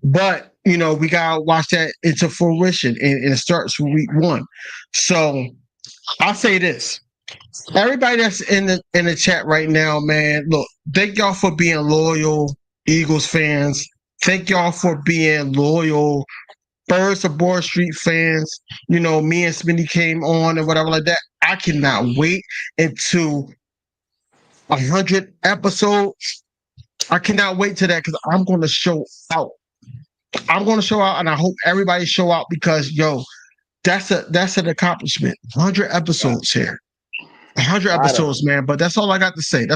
But we gotta watch that into fruition, and it starts from week 1. So I'll say this: everybody that's in the chat right now, man, look, thank y'all for being loyal Eagles fans. Thank y'all for being loyal Birds of Board Street fans. Me and Smitty came on and whatever like that. I cannot wait until 100 episodes. I cannot wait to that because I'm going to show out. And I hope everybody show out because that's an accomplishment. 100 episodes here. 100 episodes, man. But that's all I got to say.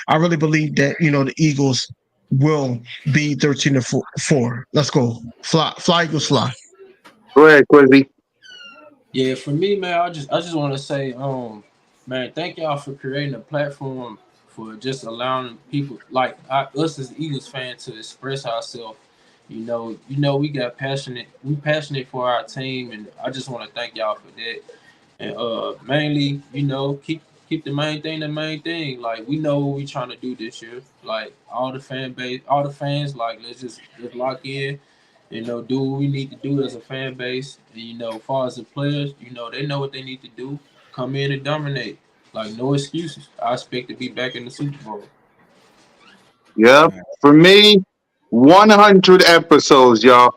I really believe that the Eagles will be 13-4. Let's go. Fly Eagles fly. Go ahead, Quizzy. Yeah, for me, man, I just want to say, man, thank y'all for creating a platform for just allowing people like us as Eagles fans to express ourselves. We got passionate. We passionate for our team, and I just want to thank y'all for that. And mainly, keep the main thing the main thing. Like, we know what we trying to do this year. Like, all the fans, like, let's lock in. Do what we need to do as a fan base. And, as far as the players, they know what they need to do. Come in and dominate. Like, no excuses. I expect to be back in the Super Bowl. Yep. For me, 100 episodes, y'all.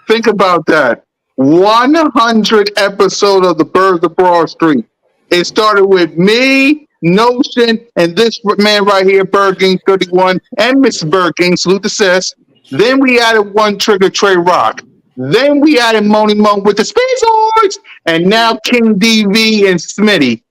Think about that. 100 episodes of the Birds of Broad Street. It started with me, Notion, and this man right here, Berking 31, and Miss Berking, salute the sis. Then we added One Trigger Trey Rock. Then we added Moni Mo with the Spazoids, and now King DV and Smitty.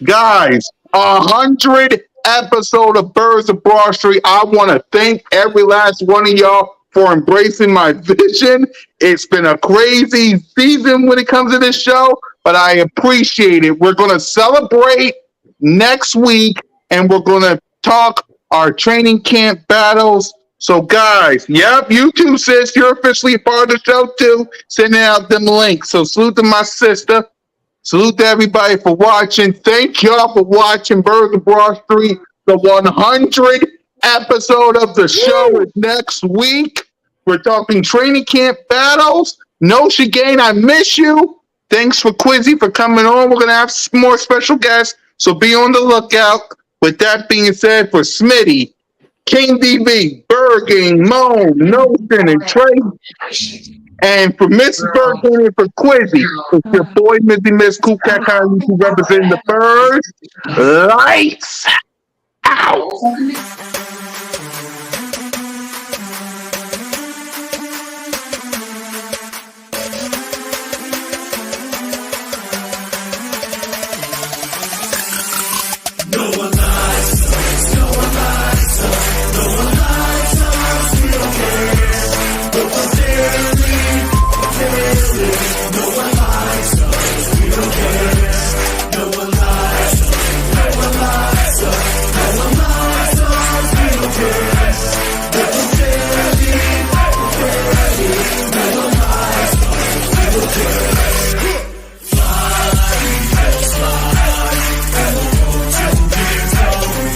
Guys, 100 episode of Birds of Broad Street. I want to thank every last one of y'all for embracing my vision. It's been a crazy season when it comes to this show, but I appreciate it. We're going to celebrate next week, and we're going to talk our training camp battles. So, guys, yep, you too, sis. You're officially a part of the show, too. Sending out them links. So, salute to my sister. Salute to everybody for watching. Thank y'all for watching Birds of Broad Street. The 100th episode of the show is next week. We're talking training camp battles. No Shigane, I miss you. Thanks for Quizzy for coming on. We're going to have some more special guests, so be on the lookout. With that being said, for Smitty, King DB, Berging, Moan, Notion, and Trey. And for Miss Berging and for Quizzy, it's your boy, Miss Cool Cat Kyle, representing the Birds. Lights out.